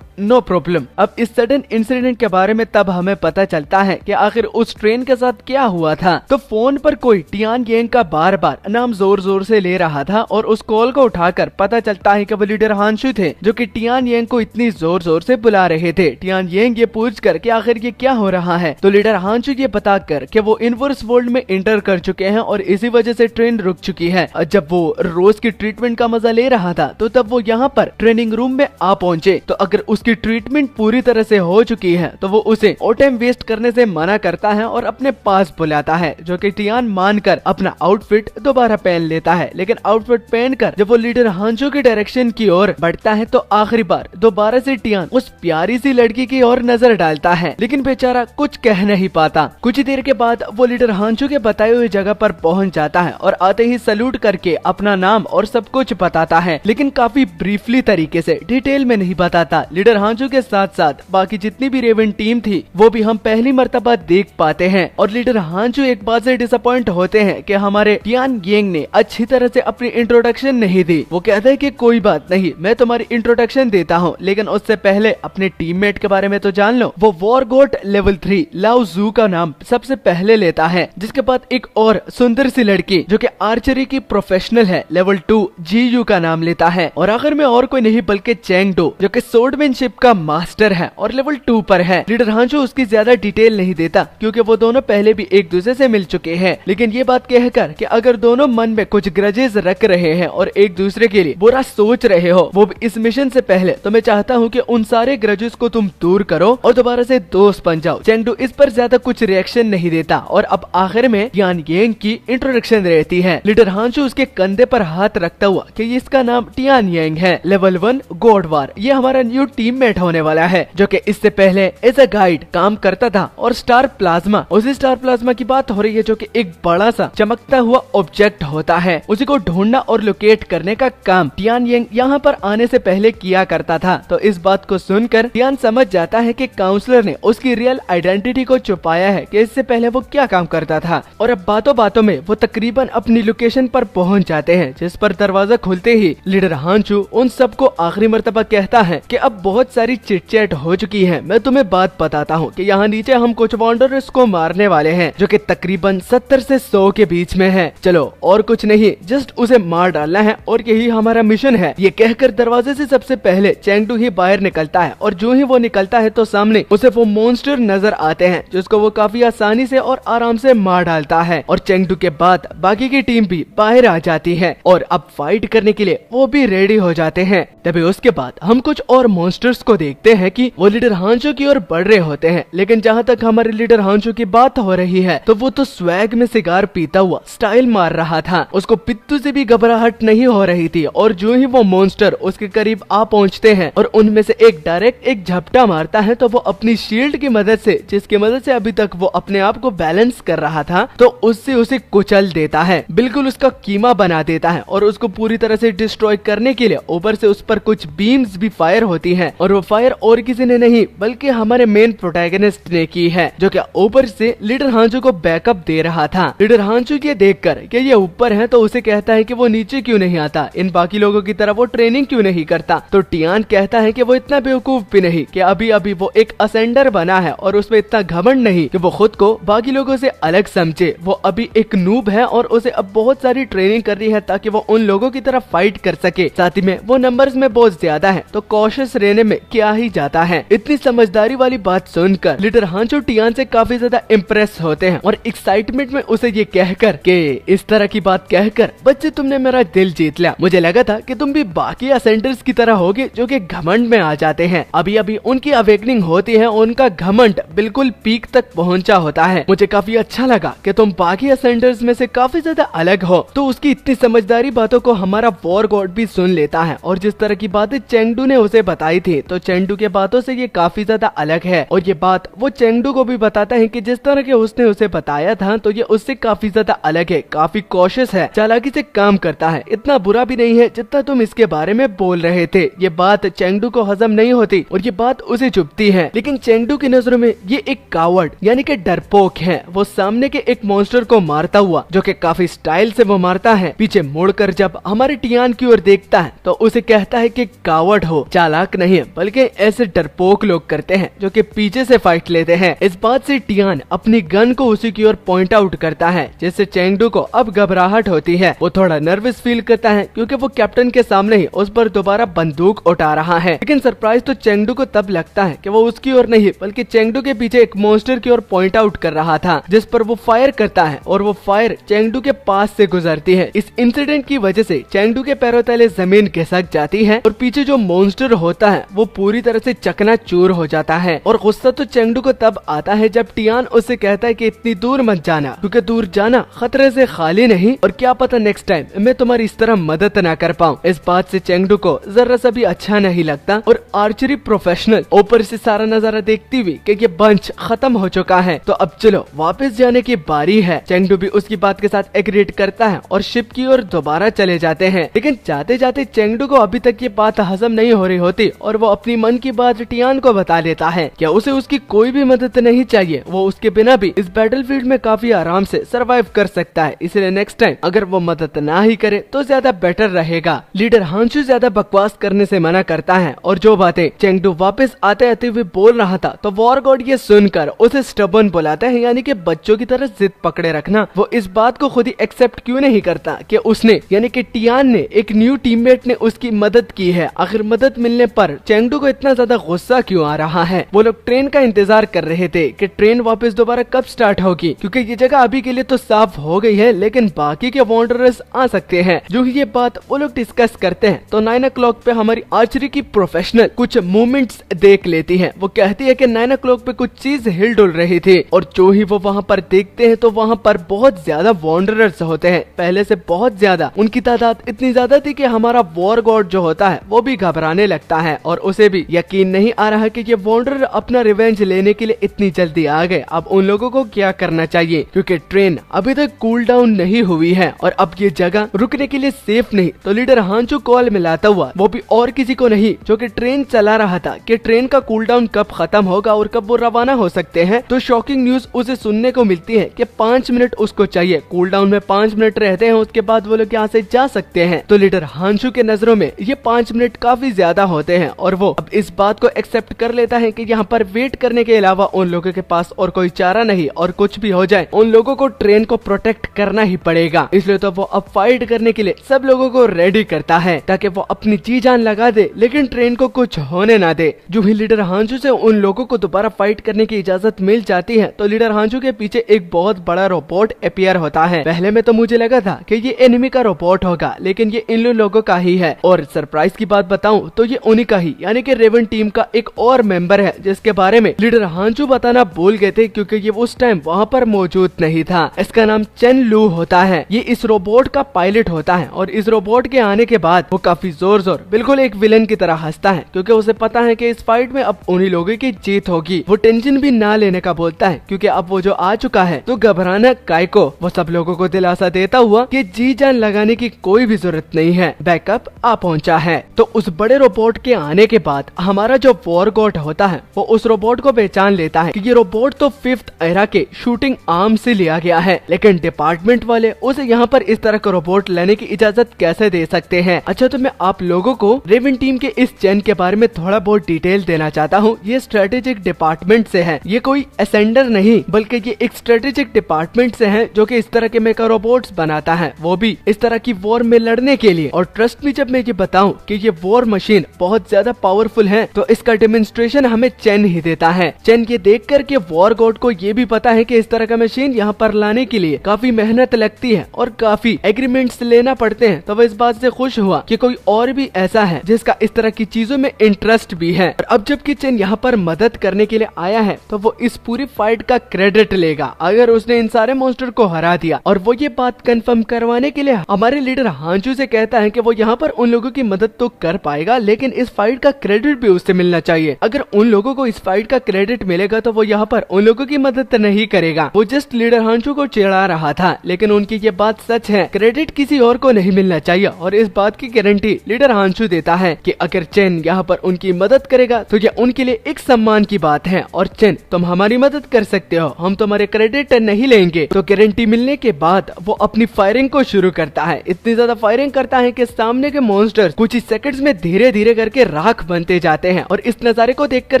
नो प्रॉब्लम। अब इस सडन इंसिडेंट के बारे में तब हमें पता चलता है कि आखिर उस ट्रेन के साथ क्या हुआ था। तो फोन पर कोई टियान येंग का बार बार नाम जोर जोर से ले रहा था और उस कॉल को उठाकर पता चलता है कि वो लीडर हांशु थे, जो कि टियान येंग को इतनी जोर जोर से बुला रहे थे। टियान येंग ये पूछ कर कि आखिर ये क्या हो रहा है, तो लीडर हांशु ये बताकर कि वो इनवर्स वर्ल्ड में इंटर कर चुके हैं और इसी वजह से ट्रेन रुक चुकी है। जब वो रोज की ट्रीटमेंट का मजा ले रहा था तो तब वो यहाँ पर ट्रेनिंग रूम में आ पहुंचे। तो अगर उसकी ट्रीटमेंट पूरी तरह से हो चुकी है तो वो उसे और टाइम वेस्ट करने से मना करता है और अपने पास बुलाता है, जो कि टियान मानकर अपना आउटफिट दोबारा पहन लेता है। लेकिन आउटफिट पहनकर जब वो लीडर हांशु की डायरेक्शन की ओर बढ़ता है तो आखिरी बार दोबारा से टियान उस प्यारी सी लड़की की ओर नजर डालता है, लेकिन बेचारा कुछ कह नहीं पाता। कुछ ही देर के बाद वो लीडर हांशु के बताई हुई जगह पर पहुंच जाता है और आते ही सल्यूट करके अपना नाम और सब कुछ बताता है, लेकिन काफी ब्रीफली तरीके से, डिटेल में नहीं बताता। लीडर हांशु के साथ साथ बाकी जितनी भी रेवन टीम थी वो भी हम पहली मर्तबा देख पाते हैं। और लीडर हांशु एक बात से डिसअपॉइंट होते हैं कि हमारे टियान येंग ने अच्छी तरह से अपनी इंट्रोडक्शन नहीं दी। वो कहते हैं कि कोई बात नहीं, मैं तुम्हारी इंट्रोडक्शन देता हूँ, लेकिन उससे पहले अपने टीममेट के बारे में तो जान लो। वो वॉर गॉड लेवल 3 लाओ जू का नाम सबसे पहले लेता है, जिसके बाद एक और सुंदर सी लड़की जो कि आर्चरी की प्रोफेशनल है लेवल 2 जी यू का नाम लेता है। और आखिर में और कोई नहीं बल्कि चेंग डो, जो कि स्वॉर्डमैनशिप का मास्टर है और लेवल 2 पर है। लीडर हांशु उसकी ज्यादा डिटेल नहीं देता क्योंकि वो दोनों पहले भी एक दूसरे से मिल चुके हैं, लेकिन ये बात कहकर कि अगर दोनों मन में कुछ ग्रजेस रख रहे हैं और एक दूसरे के लिए बुरा सोच रहे हो वो भी इस मिशन से पहले, तो मैं चाहता हूँ कि उन सारे ग्रजेस को तुम दूर करो और दोबारा से दोस्त बन जाओ। चेंगडू इस पर ज्यादा कुछ रिएक्शन नहीं देता और अब आखिर में टियान येंग की इंट्रोडक्शन रहती है। लीडर हांशु उसके कंधे पर हाथ रखता हुआ कि इसका नाम टियान येंग है, लेवल 1 गॉड वार, ये हमारा न्यू टीममेट होने वाला है, जो कि इससे पहले एज अ गाइड काम करता था। और स्टार प्लाज्मा, उसी स्टार प्लाज्मा की बात हो रही है जो कि एक बड़ा सा चमकता हुआ ऑब्जेक्ट होता है, उसी को ढूंढना और लोकेट करने का काम टियान येंग यहाँ पर आने से पहले किया करता था। तो इस बात को सुनकर टियान समझ जाता है कि काउंसलर ने उसकी रियल आइडेंटिटी को छुपाया है कि इससे पहले वो क्या काम करता था। और अब बातों बातों में वो तकरीबन अपनी लोकेशन पर पहुंच जाते हैं, जिस पर दरवाजा खुलते ही लीडर हांशु उन सबको आखिरी मर्तबा कहता है कि अब बहुत सारी चिट-चैट हो चुकी है, मैं तुम्हें बात बताता हूँ कि यहाँ नीचे हम कुछ वांडरर्स को मारने वाले हैं जो कि तकरीबन 70 से 100 के बीच में है। चलो और कुछ नहीं, जस्ट उसे मार डालना है और यही हमारा मिशन है। ये कहकर दरवाजे से सबसे पहले चेंगडू ही बाहर निकलता है और जो ही वो निकलता है तो सामने उसे वो मॉन्स्टर नजर आते हैं, जिसको वो काफी आसानी से और आराम से मार डालता है। और चेंगडू के बाद बाकी की टीम भी बाहर आ जाती है और अब फाइट करने के लिए वो भी रेडी हो जाते हैं। तभी उसके बाद हम कुछ और मॉन्स्टर्स को देखते हैं कि वो लीडर हांशु की ओर बढ़ रहे होते हैं, लेकिन जहाँ तक हमारे लीडर हांशु की बात हो रही है तो वो तो स्वैग में सिगार पीता हुआ स्टाइल मार रहा था। उसको पित्तू से भी घबराहट नहीं हो रही थी और जो ही वो मॉन्स्टर उसके करीब आ पहुंचते हैं और उनमें से एक डायरेक्ट एक झपटा मारता है तो वो अपनी शील्ड की मदद से, जिसकी मदद से अभी तक वो अपने आप को बैलेंस कर रहा था, तो उससे उसे कुचल देता है, बिल्कुल उसका कीमा बना देता है और उसको पूरी तरह से डिस्ट्रॉय करने के लिए ऊपर से उस पर कुछ बीम्स भी फायर होती है और वो फायर और किसी ने नहीं बल्कि हमारे मेन प्रोटैगनिस्ट ने की है, जो कि ऊपर से लीडर हांचो को बैकअप दे रहा था। लीडर हांचो ये देखकर कि ये ऊपर है तो उसे कहता है कि वो नीचे क्यों नहीं आता, इन बाकी लोगों की तरह वो ट्रेनिंग क्यों नहीं करता। तो टियान कहता है कि वो इतना बेवकूफ भी नहीं कि अभी अभी वो एक असेंडर बना है और उसमें इतना घमंड नहीं कि वो खुद को बाकी लोगों से अलग समझे। वो अभी एक नूब है और उसे अब बहुत सारी ट्रेनिंग करनी है ताकि वो उन लोगों की तरह फाइट कर सके। साथ ही में वो नंबर्स में बहुत ज्यादा है तो कॉशियस रहने में क्या ही जाता है। इतनी समझदारी वाली बात सुनकर लीडर हांचो टियान से काफी ज्यादा इम्प्रेस होते हैं और एक्साइटमेंट में उसे ये कहकर कि इस तरह की बात कहकर बच्चे तुमने मेरा दिल जीत लिया, मुझे लगा था कि तुम भी बाकी असेंडर्स की तरह होगे जो कि घमंड में आ जाते हैं। अभी अभी उनकी अवेकनिंग होती है, उनका घमंड बिल्कुल पीक तक पहुंचा होता है। मुझे काफी अच्छा लगा कि तुम बाकी असेंडर्स में से काफी ज्यादा अलग हो। तो उसकी इतनी समझदारी बातों को हमारा वॉर गॉड भी सुन लेता है और जिस तरह की बातें चेंगडू ने उसे बताई थी तो चेंगडू के बातों से ये काफी ज्यादा अलग है और ये बात वो चेंगडू को भी बताता है कि जिस तरह के उसने उसे बताया था तो ये उससे काफी ज्यादा अलग है, काफी कॉशियस है, चालाकी से काम करता है, इतना बुरा भी नहीं है जितना तुम इसके बारे में बोल रहे थे। ये बात चेंगडू को हजम नहीं होती और ये बात उसे चुभती है, लेकिन चेंगडू की नजरों में ये एक कावर्ड यानी कि डरपोक है। वो सामने के एक मॉन्स्टर को मारता हुआ, जो कि काफी स्टाइल से वो मारता है, पीछे मुड़कर जब हमारे टियान की ओर देखता है तो उसे कहता है कि कावर्ड हो, चालाक नहीं बल्कि ऐसे डरपोक लोग करते हैं जो कि पीछे से फाइट लेते हैं। इस बात से टियान अपनी गन को उसी की ओर पॉइंट आउट करता है, जिससे चेंगडू को अब घबराहट होती है। वो थोड़ा नर्वस फील करता है क्योंकि वो कैप्टन के सामने ही उस पर दोबारा बंदूक उठा रहा है, लेकिन सरप्राइज तो चेंगडू को तब लगता है कि वो उसकी ओर नहीं बल्कि चेंगडू के पीछे एक मॉन्स्टर की ओर पॉइंट आउट कर रहा था, जिस पर वो फायर करता है और वो फायर चेंगडू के पास से गुजरती है। इस इंसिडेंट की वजह से चेंगडू के पैरों तले जमीन खिसक जाती है और पीछे जो मॉन्स्टर होता है वो पूरी तरह से चकनाचूर हो जाता है। और गुस्सा तो चेंगडू को तब आता है जब टियान उससे कहता है कि इतनी दूर मत जाना, क्योंकि दूर जाना खतरे से खाली नहीं और क्या पता नेक्स्ट टाइम मैं तुम्हारी इस तरह मदद न कर पाऊं। इस बात से चेंगडू को जरा सा भी अच्छा नहीं लगता और आर्चरी प्रोफेशनल ऊपर से सारा नजारा देखती हुई कि ये बंच खत्म हो चुका है तो अब चलो वापस जाने की बारी है। चेंगडू भी उसकी बात के साथ एग्रीड करता है और शिप की ओर दोबारा चले जाते हैं, लेकिन जाते जाते चेंगडू को अभी तक ये बात हजम नहीं हो रही होती और वो अपनी मन की बात टियान को बता देता है कि उसे उसकी कोई भी मदद नहीं चाहिए, वो उसके बिना भी इस बैटलफील्ड में काफी आराम से सरवाइव कर सकता है, इसलिए नेक्स्ट टाइम अगर वो मदद ना ही करे तो ज्यादा बेटर रहेगा। लीडर हांचू ज्यादा बकवास करने से मना करता है और जो बातें चेंगडू वापस आते आते हुए बोल रहा था तो वॉर गॉड ये सुनकर उसे स्टबर्न बुलाता है, यानी कि बच्चों की तरह जिद पकड़े रखना। वो इस बात को खुद ही एक्सेप्ट क्यों नहीं करता कि उसने यानी कि टियान ने, एक न्यू टीममेट ने उसकी मदद की है। आखिर मदद मिलने पर चेंगडू को इतना ज्यादा गुस्सा क्यों आ रहा है। वो लोग ट्रेन का इंतजार कर रहे थे कि ट्रेन वापस दोबारा कब स्टार्ट होगी, क्योंकि ये जगह अभी के लिए तो साफ हो गई है लेकिन बाकी के वॉन्डरर्स आ सकते हैं। जो ये बात वो लोग डिस्कस करते हैं तो 9 o'clock पे हमारी आर्चरी की प्रोफेशनल कुछ मूवमेंट्स देख लेती है। वो कहती है कि 9 o'clock पे कुछ चीज हिल डुल रही थी और जो ही वो वहाँ पर देखते हैं तो वहाँ पर बहुत ज्यादा वॉन्डरर्स होते हैं, पहले से बहुत ज्यादा। उनकी तादाद इतनी ज्यादा थी कि हमारा वॉर गॉड जो होता है वो भी घबराने लगता है और उसे भी यकीन नहीं आ रहा कि ये वॉन्डरर अपना रिवेंज लेने के लिए इतनी जल्दी आ गए। अब उन लोगों को क्या करना चाहिए, क्योंकि ट्रेन अभी तक कूल डाउन नहीं हुई है और अब ये जगह रुकने के लिए सेफ नहीं। तो लीडर हांचू कॉल मिलाता हुआ, वो भी और किसी को नहीं जो कि ट्रेन चला रहा था, कि ट्रेन का कूल डाउन कब खत्म होगा और कब वो रवाना हो सकते हैं। तो शॉकिंग न्यूज उसे सुनने को मिलती है कि 5 मिनट उसको चाहिए, कूल डाउन में 5 मिनट रहते हैं, उसके बाद वो लोग यहाँ से जा सकते हैं। तो लीडर हांचू के नजरों में ये 5 मिनट काफी ज्यादा होते हैं और वो अब इस बात को एक्सेप्ट कर लेता है कि यहाँ पर वेट करने के अलावा उन लोगों के पास और कोई चारा नहीं, और कुछ भी हो जाए उन लोगों को ट्रेन को प्रोटेक्ट करना ही पड़ेगा। इसलिए तो वो अब फाइट करने के लिए सब लोगों को रेडी करता है ताकि वो अपनी जी जान लगा दे लेकिन ट्रेन को कुछ होने ना दे। जो ही लीडर हांचू से उन लोगों को दोबारा फाइट करने की इजाजत मिल जाती है तो लीडर हांचू के पीछे एक बहुत बड़ा रोबोट अपीयर होता है। पहले में तो मुझे लगा था कि ये एनिमी का रोबोट होगा, लेकिन ये इन लोगों का ही है। और सरप्राइज की बात बताऊं तो ये उन्हीं का ही यानी कि रेवन टीम का एक और मेंबर है, जिसके बारे में लीडर हांचू बताना भूल गए थे क्योंकि ये उस टाइम वहाँ पर मौजूद नहीं था। इसका नाम चेन लू होता है। ये इस रोबोट का पायलट होता है और इस रोबोट के आने के बाद वो काफी जोर जोर बिल्कुल एक विलन की तरह हंसता है, क्योंकि उसे पता है कि इस फाइट में अब उन्हीं लोगों की जीत होगी। वो टेंशन भी ना लेने का बोलता है, क्योंकि अब वो जो आ चुका है तो घबराना काय को। वो सब लोगों को दिलासा देता हुआ कि जी जान लगाने की कोई भी जरूरत नहीं है, बैकअप आ पहुंचा है। तो उस बड़े रोबोट के आने के बाद हमारा जो वॉर गॉड होता है वो उस रोबोट को पहचान लेता है कि ये रोबोट तो 5th एरा के शूटिंग आर्म से लिया गया है, लेकिन डिपार्टमेंट वाले उसे यहाँ पर इस तरह का रोबोट लेने की इजाजत कैसे दे सकते हैं। अच्छा, तो मैं आप लोगों को रेवन टीम के इस चेन के बारे में थोड़ा बहुत डिटेल देना चाहता हूँ। ये स्ट्रेटेजिक डिपार्टमेंट से है, ये कोई असेंडर नहीं बल्कि ये एक स्ट्रेटेजिक डिपार्टमेंट से है जो कि इस तरह के मेका रोबोट्स बनाता है, वो भी इस तरह की वॉर में लड़ने के लिए। और ट्रस्ट मी, जब मैं ये बताऊं कि ये वॉर मशीन बहुत ज्यादा पावरफुल है तो इसका डेमोन्स्ट्रेशन हमें चेन ही देता है। चेन ये देख कर के वॉर गॉड को ये भी पता है कि इस तरह का मशीन यहाँ पर लाने के लिए काफी मेहनत लगती है और काफी एग्रीमेंट्स लेना पड़ते हैं, तो वो इस बात से खुश हुआ कि कोई और भी ऐसा है जिसका इस तरह की चीजों में इंटरेस्ट भी है। और अब जबकि चेन यहाँ पर मदद करने के लिए आया है तो वो इस पूरी फाइट का क्रेडिट लेगा अगर उसने इन सारे मॉन्स्टर को हरा दिया। और वो ये बात कंफर्म करवाने के लिए हमारे लीडर हांचू से कहता है कि वो यहाँ पर उन लोगों की मदद तो कर पाएगा, लेकिन इस फाइट का क्रेडिट भी उससे मिलना चाहिए। अगर उन लोगों को इस फाइट का क्रेडिट मिलेगा तो वो यहाँ पर उन लोगों की मदद नहीं करेगा। वो जस्ट लीडर हांचू को चिढ़ा रहा था, लेकिन उनकी ये बात सच है, क्रेडिट किसी और को नहीं मिलना चाहिए। और इस बात की गारंटी लीडर हांचू देता है कि अगर चेन यहाँ पर उनकी मदद करेगा तो ये उनके लिए एक सम्मान की बात है। और चेन, तुम हमारी मदद कर सकते हो, हम तुम्हारे क्रेडिट नहीं लेंगे। तो गारंटी मिलने के बाद वो अपनी फायरिंग को शुरू करता है। इतनी ज्यादा फायरिंग करता है कि सामने के मॉन्स्टर्स कुछ ही सेकंड्स में धीरे धीरे करके राख बनते जाते हैं। और इस नजारे को देखकर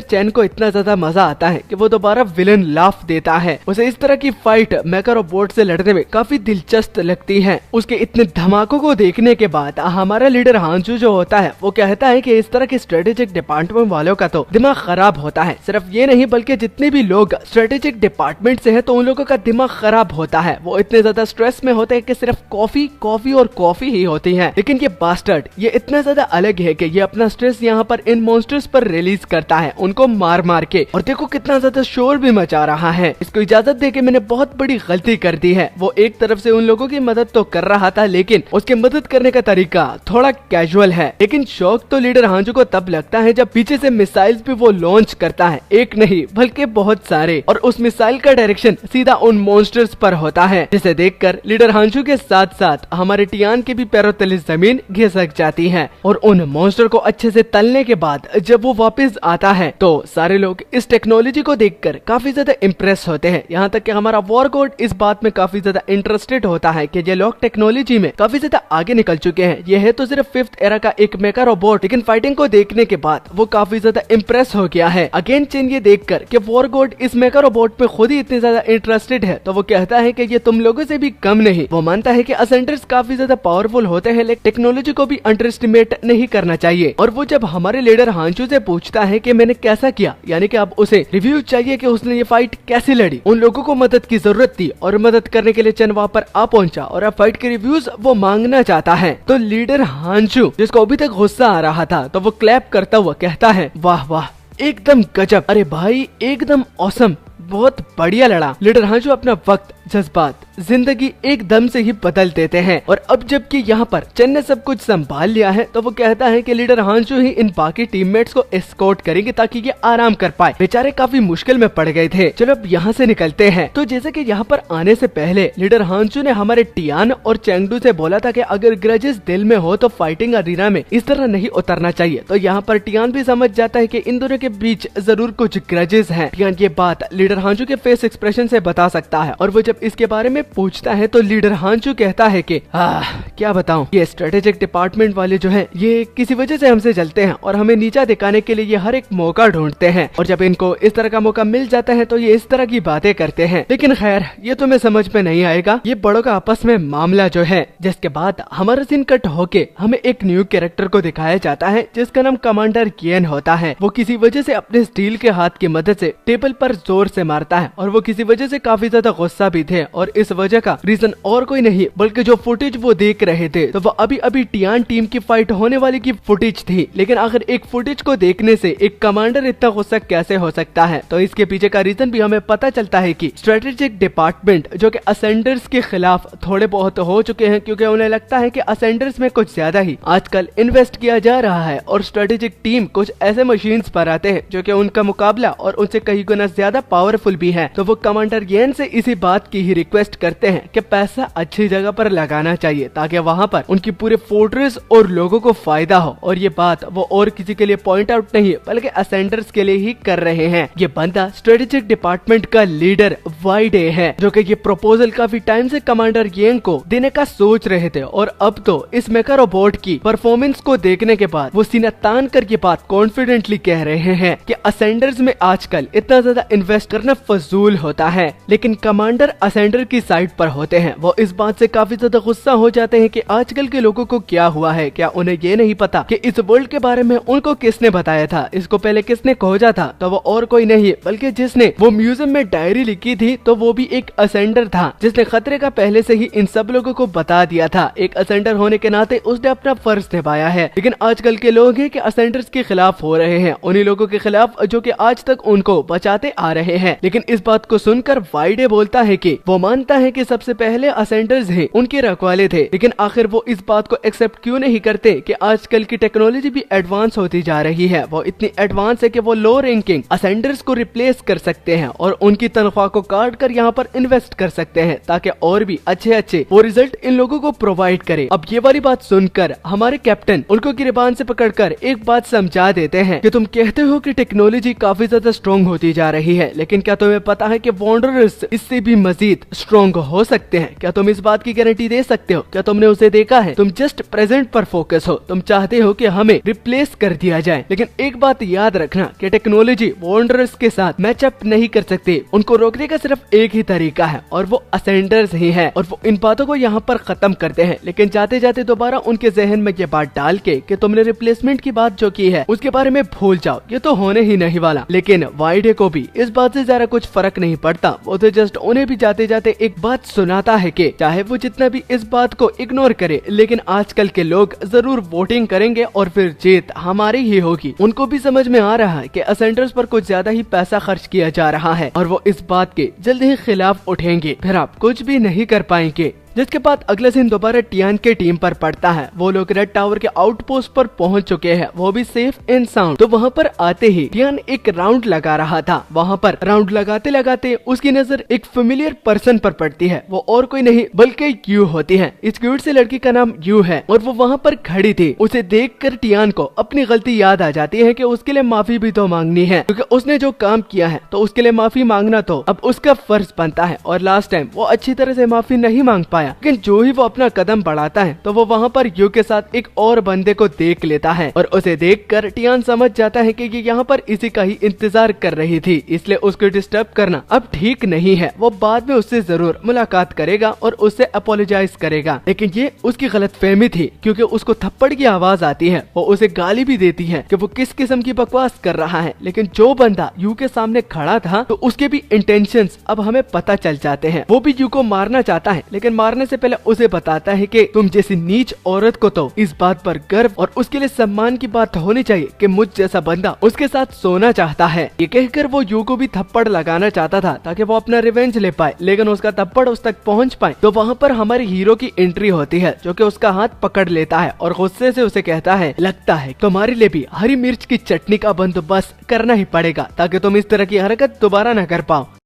चैन को इतना ज्यादा मजा आता है कि वो दोबारा विलन लाफ देता है। उसे इस तरह की फाइट मेका रोबोट से लड़ने में काफी दिलचस्प लगती है। उसके इतने धमाकों को देखने के बाद हमारा लीडर हांचू जो होता है वो कहता है कि इस तरह के स्ट्रेटेजिक डिपार्टमेंट वालों का तो दिमाग खराब होता है। सिर्फ ये नहीं बल्कि जितने भी लोग स्ट्रेटेजिक डिपार्टमेंट से हैं तो उन लोगों का दिमाग खराब होता है। वो इतने ज्यादा स्ट्रेस में होते हैं कि सिर्फ कॉफी कॉफी और कॉफी ही होती है। लेकिन ये बास्टर्ड ये इतना ज्यादा अलग है कि ये अपना स्ट्रेस यहाँ पर इन मॉन्स्टर्स पर रिलीज करता है, उनको मार मार के। और देखो कितना ज्यादा शोर भी मचा रहा है। इसको इजाजत दे के मैंने बहुत बड़ी गलती कर दी है। वो एक तरफ से उन लोगों की मदद तो कर रहा था, लेकिन उसके मदद करने का तरीका थोड़ा कैजुअल है। लेकिन शौक तो लीडर हांचू को तब लगता है जब पीछे से मिसाइल्स भी वो लॉन्च करता है, एक नहीं बल्कि बहुत सारे। और उस मिसाइल का डायरेक्शन सीधा उन मॉन्स्टर्स पर होता है, जिसे देखकर लीडर हांचू के साथ साथ हमारे टियान के भी पैरों तले जमीन घिसक जाती है। और उन मॉन्स्टर को अच्छे से तलने के बाद जब वो वापस आता है तो सारे लोग इस टेक्नोलॉजी को देखकर काफी ज्यादा इम्प्रेस होते हैं। यहाँ तक कि हमारा वॉर गॉड इस बात में काफी ज्यादा इंटरेस्टेड होता है कि ये लोग टेक्नोलॉजी में काफी ज्यादा आगे निकल चुके हैं। ये है तो सिर्फ 5th एरा का एक मेका रोबोट, लेकिन फाइटिंग को देखने के बाद वो काफी ज्यादा इम्प्रेस हो गया है। अगेन चेन ये देखकर कि वॉर गॉड इस मेका रोबोट पे खुद ही इतने ज्यादा इंटरेस्टेड है तो वो कहता है कि ये तुम लोगों से भी कम नहीं। वो मानता है कि असेंडर्स काफी ज्यादा पावरफुल होते हैं, लेकिन टेक्नोलॉजी को भी अंडर एस्टिमेट नहीं करना चाहिए। और वो जब हमारे लीडर हांचू से पूछता है कि मैंने कैसा किया, यानी कि अब उसे रिव्यू चाहिए कि उसने ये फाइट कैसे लड़ी, उन लोगों को मदद की जरूरत थी और मदद करने के लिए चेन वहाँ पर आ पहुंचा और अब फाइट के रिव्यूज वो मांगना चाहता है। तो लीडर हांचू जिसको अभी तक गुस्सा आ रहा था तो वो क्लैप करता हुआ कहता है, वाह वाह एकदम गजब, अरे भाई एकदम ऑसम, बहुत बढ़िया लड़ा। लीडर हांचू अपना वक्त, जज्बात, जिंदगी एकदम से ही बदल देते हैं। और अब जबकि यहाँ पर चेन ने सब कुछ संभाल लिया है तो वो कहता है कि लीडर हांचू ही इन बाकी टीममेट्स को एस्कॉर्ट करेंगे ताकि ये आराम कर पाए, बेचारे काफी मुश्किल में पड़ गए थे। चलो अब यहाँ से निकलते हैं। तो जैसे कि यहाँ पर आने से पहले लीडर हांचू ने हमारे टियान और चेंगडू से बोला था कि अगर ग्रजेस दिल में हो तो फाइटिंग अरीना में इस तरह नहीं उतरना चाहिए। तो यहाँ पर टियान भी समझ जाता है कि इन दोनों के बीच जरूर कुछ ग्रजेस हैं। टियान ये बात लीडर हांचू के फेस एक्सप्रेशन से बता सकता है। और वो जब इसके बारे में पूछता है तो लीडर हांचू कहता है कि क्या बताऊं, ये स्ट्रेटेजिक डिपार्टमेंट वाले जो हैं ये किसी वजह से हमसे जलते हैं और हमें नीचा दिखाने के लिए ये हर एक मौका ढूंढते हैं। और जब इनको इस तरह का मौका मिल जाता है तो ये इस तरह की बातें करते हैं। लेकिन खैर ये तुम्हें समझ में नहीं आएगा, ये बड़ों का आपस में मामला जो है। जिसके बाद हमारा सीन कट होके हमें एक न्यू कैरेक्टर को दिखाया जाता है जिसका नाम कमांडर कियन होता है। वो किसी वजह से अपने स्टील के हाथ की मदद से टेबल पर जोर से मारता है और वो किसी वजह से काफी ज्यादा गुस्सा भी थे। और इस इस वजह का रीजन और कोई नहीं बल्कि जो फुटेज वो देख रहे थे तो वो अभी अभी टियान टीम की फाइट होने वाली की फुटेज थी। लेकिन आखिर एक फुटेज को देखने से एक कमांडर इतना गुस्सा कैसे हो सकता है? तो इसके पीछे का रीजन भी हमें पता चलता है कि स्ट्रेटेजिक डिपार्टमेंट जो कि असेंडर्स के खिलाफ थोड़े बहुत हो चुके हैं, क्योंकि उन्हें लगता है कि असेंडर्स में कुछ ज्यादा ही आजकल इन्वेस्ट किया जा रहा है और स्ट्रेटेजिक टीम कुछ ऐसे मशीन्स पर आते हैं जो कि उनका मुकाबला और उनसे कई गुना ज्यादा पावरफुल भी है। तो वो कमांडर येन से इसी बात की ही रिक्वेस्ट करते हैं कि पैसा अच्छी जगह पर लगाना चाहिए ताकि वहाँ पर उनकी पूरे फोर्ट्रेस और लोगों को फायदा हो। और ये बात वो और किसी के लिए पॉइंट आउट नहीं बल्कि असेंडर्स के लिए ही कर रहे हैं। ये बंदा स्ट्रेटेजिक डिपार्टमेंट का लीडर वाइडे है जो कि ये प्रपोजल काफी टाइम से कमांडर येन को देने का सोच रहे थे और अब तो इस मेका रोबोट की परफॉर्मेंस को देखने के बाद वो सीना तान कर ये बात कॉन्फिडेंटली कह रहे हैं कि असेंडर्स में आजकल इतना ज्यादा इन्वेस्ट करना फजूल होता है। लेकिन कमांडर असेंडर की साइड पर होते हैं, वो इस बात से काफी ज्यादा गुस्सा हो जाते हैं कि आजकल के लोगों को क्या हुआ है, क्या उन्हें ये नहीं पता कि इस वर्ल्ड के बारे में उनको किसने बताया था, इसको पहले किसने खोजा था? तो वो और कोई नहीं बल्कि जिसने वो म्यूजियम में डायरी लिखी थी तो वो भी एक असेंडर था जिसने खतरे का पहले से ही इन सब लोगों को बता दिया था। एक असेंडर होने के नाते उसने अपना फर्ज निभाया है। लेकिन आजकल के लोग हैं कि असेंडर्स के खिलाफ हो रहे हैं, उन्हीं लोगों के खिलाफ जो कि आज तक उनको बचाते आ रहे हैं। लेकिन इस बात को सुनकर वाइडे बोलता है कि वो मानता है कि सबसे पहले असेंडर्स ही उनके रखवाले थे, लेकिन आखिर वो इस बात को एक्सेप्ट क्यों नहीं करते कि आजकल की टेक्नोलॉजी भी एडवांस होती जा रही है। वो इतनी एडवांस है कि वो लो रैंकिंग असेंडर्स को रिप्लेस कर सकते हैं और उनकी तनख्वाह को काट कर यहाँ पर इन्वेस्ट कर सकते हैं ताकि और भी अच्छे वो रिजल्ट इन लोगों को प्रोवाइड करे। अब ये वाली बात सुनकर हमारे कैप्टन उनको गिरबान से पकड़कर एक बात समझा देते हैं कि तुम कहते हो कि टेक्नोलॉजी काफी ज्यादा स्ट्रॉन्ग होती जा रही है, लेकिन क्या तुम्हें पता है कि वॉन्डरर्स इससे भी मजीद स्ट्रॉन्ग हो सकते हैं? क्या तुम इस बात की गारंटी दे सकते हो? क्या तुमने उसे देखा है? तुम जस्ट प्रेजेंट पर फोकस हो, तुम चाहते हो कि हमें रिप्लेस कर दिया जाए। लेकिन एक बात याद रखना कि टेक्नोलॉजी वॉन्डरर्स के साथ मैचअप नहीं कर सकती, उनको रोकने का सिर्फ एक ही तरीका है और वो असेंडर्स ही है। और वो इन बातों को यहाँ पर खत्म करते हैं, लेकिन जाते जाते दोबारा उनके जहन में ये बात डाल के कि तुमने रिप्लेसमेंट की बात जो की है उसके बारे में भूल जाओ, ये तो होने ही नहीं वाला। लेकिन वाइडे को भी इस बात से ज्यादा कुछ फर्क नहीं पड़ता, वो तो जस्ट उन्हें भी जाते जाते एक बात सुनाता है कि चाहे वो जितना भी इस बात को इग्नोर करे, लेकिन आजकल के लोग जरूर वोटिंग करेंगे और फिर जीत हमारी ही होगी। उनको भी समझ में आ रहा है कि असेंडर्स पर कुछ ज्यादा ही पैसा खर्च किया जा रहा है और वो इस बात के जल्द ही खिलाफ उठेंगे, फिर आप कुछ भी नहीं कर पाएंगे। जिसके बाद अगले दिन दोबारा टियान के टीम पर पड़ता है। वो लोग रेड टावर के आउटपोस्ट पर पहुंच चुके हैं, वो भी सेफ एंड साउंड। तो वहाँ पर आते ही टियान एक राउंड लगा रहा था। वहाँ पर राउंड लगाते लगाते उसकी नजर एक फेमिलियर पर्सन पर पड़ती है। वो और कोई नहीं बल्कि यू होती है। इस क्यूट से लड़की का नाम यू है और वो वहाँ पर खड़ी थी। उसे देखकर टियान को अपनी गलती याद आ जाती है कि उसके लिए माफी भी तो मांगनी है, क्योंकि उसने जो काम किया है तो उसके लिए माफी मांगना तो अब उसका फर्ज बनता है। और लास्ट टाइम वो अच्छी तरह से माफी नहीं मांग पाया, लेकिन जो ही वो अपना कदम बढ़ाता है तो वो वहाँ पर यू के साथ एक और बंदे को देख लेता है और उसे देखकर टियान समझ जाता है कि ये यहाँ पर इसी का ही इंतजार कर रही थी, इसलिए उसको डिस्टर्ब करना अब ठीक नहीं है। वो बाद में उससे जरूर मुलाकात करेगा और उससे अपोलोजाइज करेगा, लेकिन ये उसकी गलतफहमी थी क्योंकि उसको थप्पड़ की आवाज आती है। वो उसे गाली भी देती है कि वो किस किस्म की बकवास कर रहा है, लेकिन जो बंदा यू के सामने खड़ा था तो उसके भी इंटेंशंस अब हमें पता चल जाते हैं। वो भी यू को मारना चाहता है, लेकिन मारने से पहले उसे बताता है कि तुम जैसी नीच औरत को तो इस बात पर गर्व और उसके लिए सम्मान की बात होनी चाहिए कि मुझ जैसा बंदा उसके साथ सोना चाहता है। ये कहकर वो यू को भी थप्पड़ लगाना चाहता था ताकि वो अपना रिवेंज ले पाए, लेकिन उसका थप्पड़ उस तक पहुंच पाए तो वहाँ पर हमारे हीरो की एंट्री होती है, जो कि उसका हाथ पकड़ लेता है और गुस्से से उसे कहता है, लगता है तुम्हारे लिए भी हरी मिर्च की चटनी का बंदोबस्त करना ही पड़ेगा ताकि तुम इस तरह की हरकत दोबारा न कर पाओ।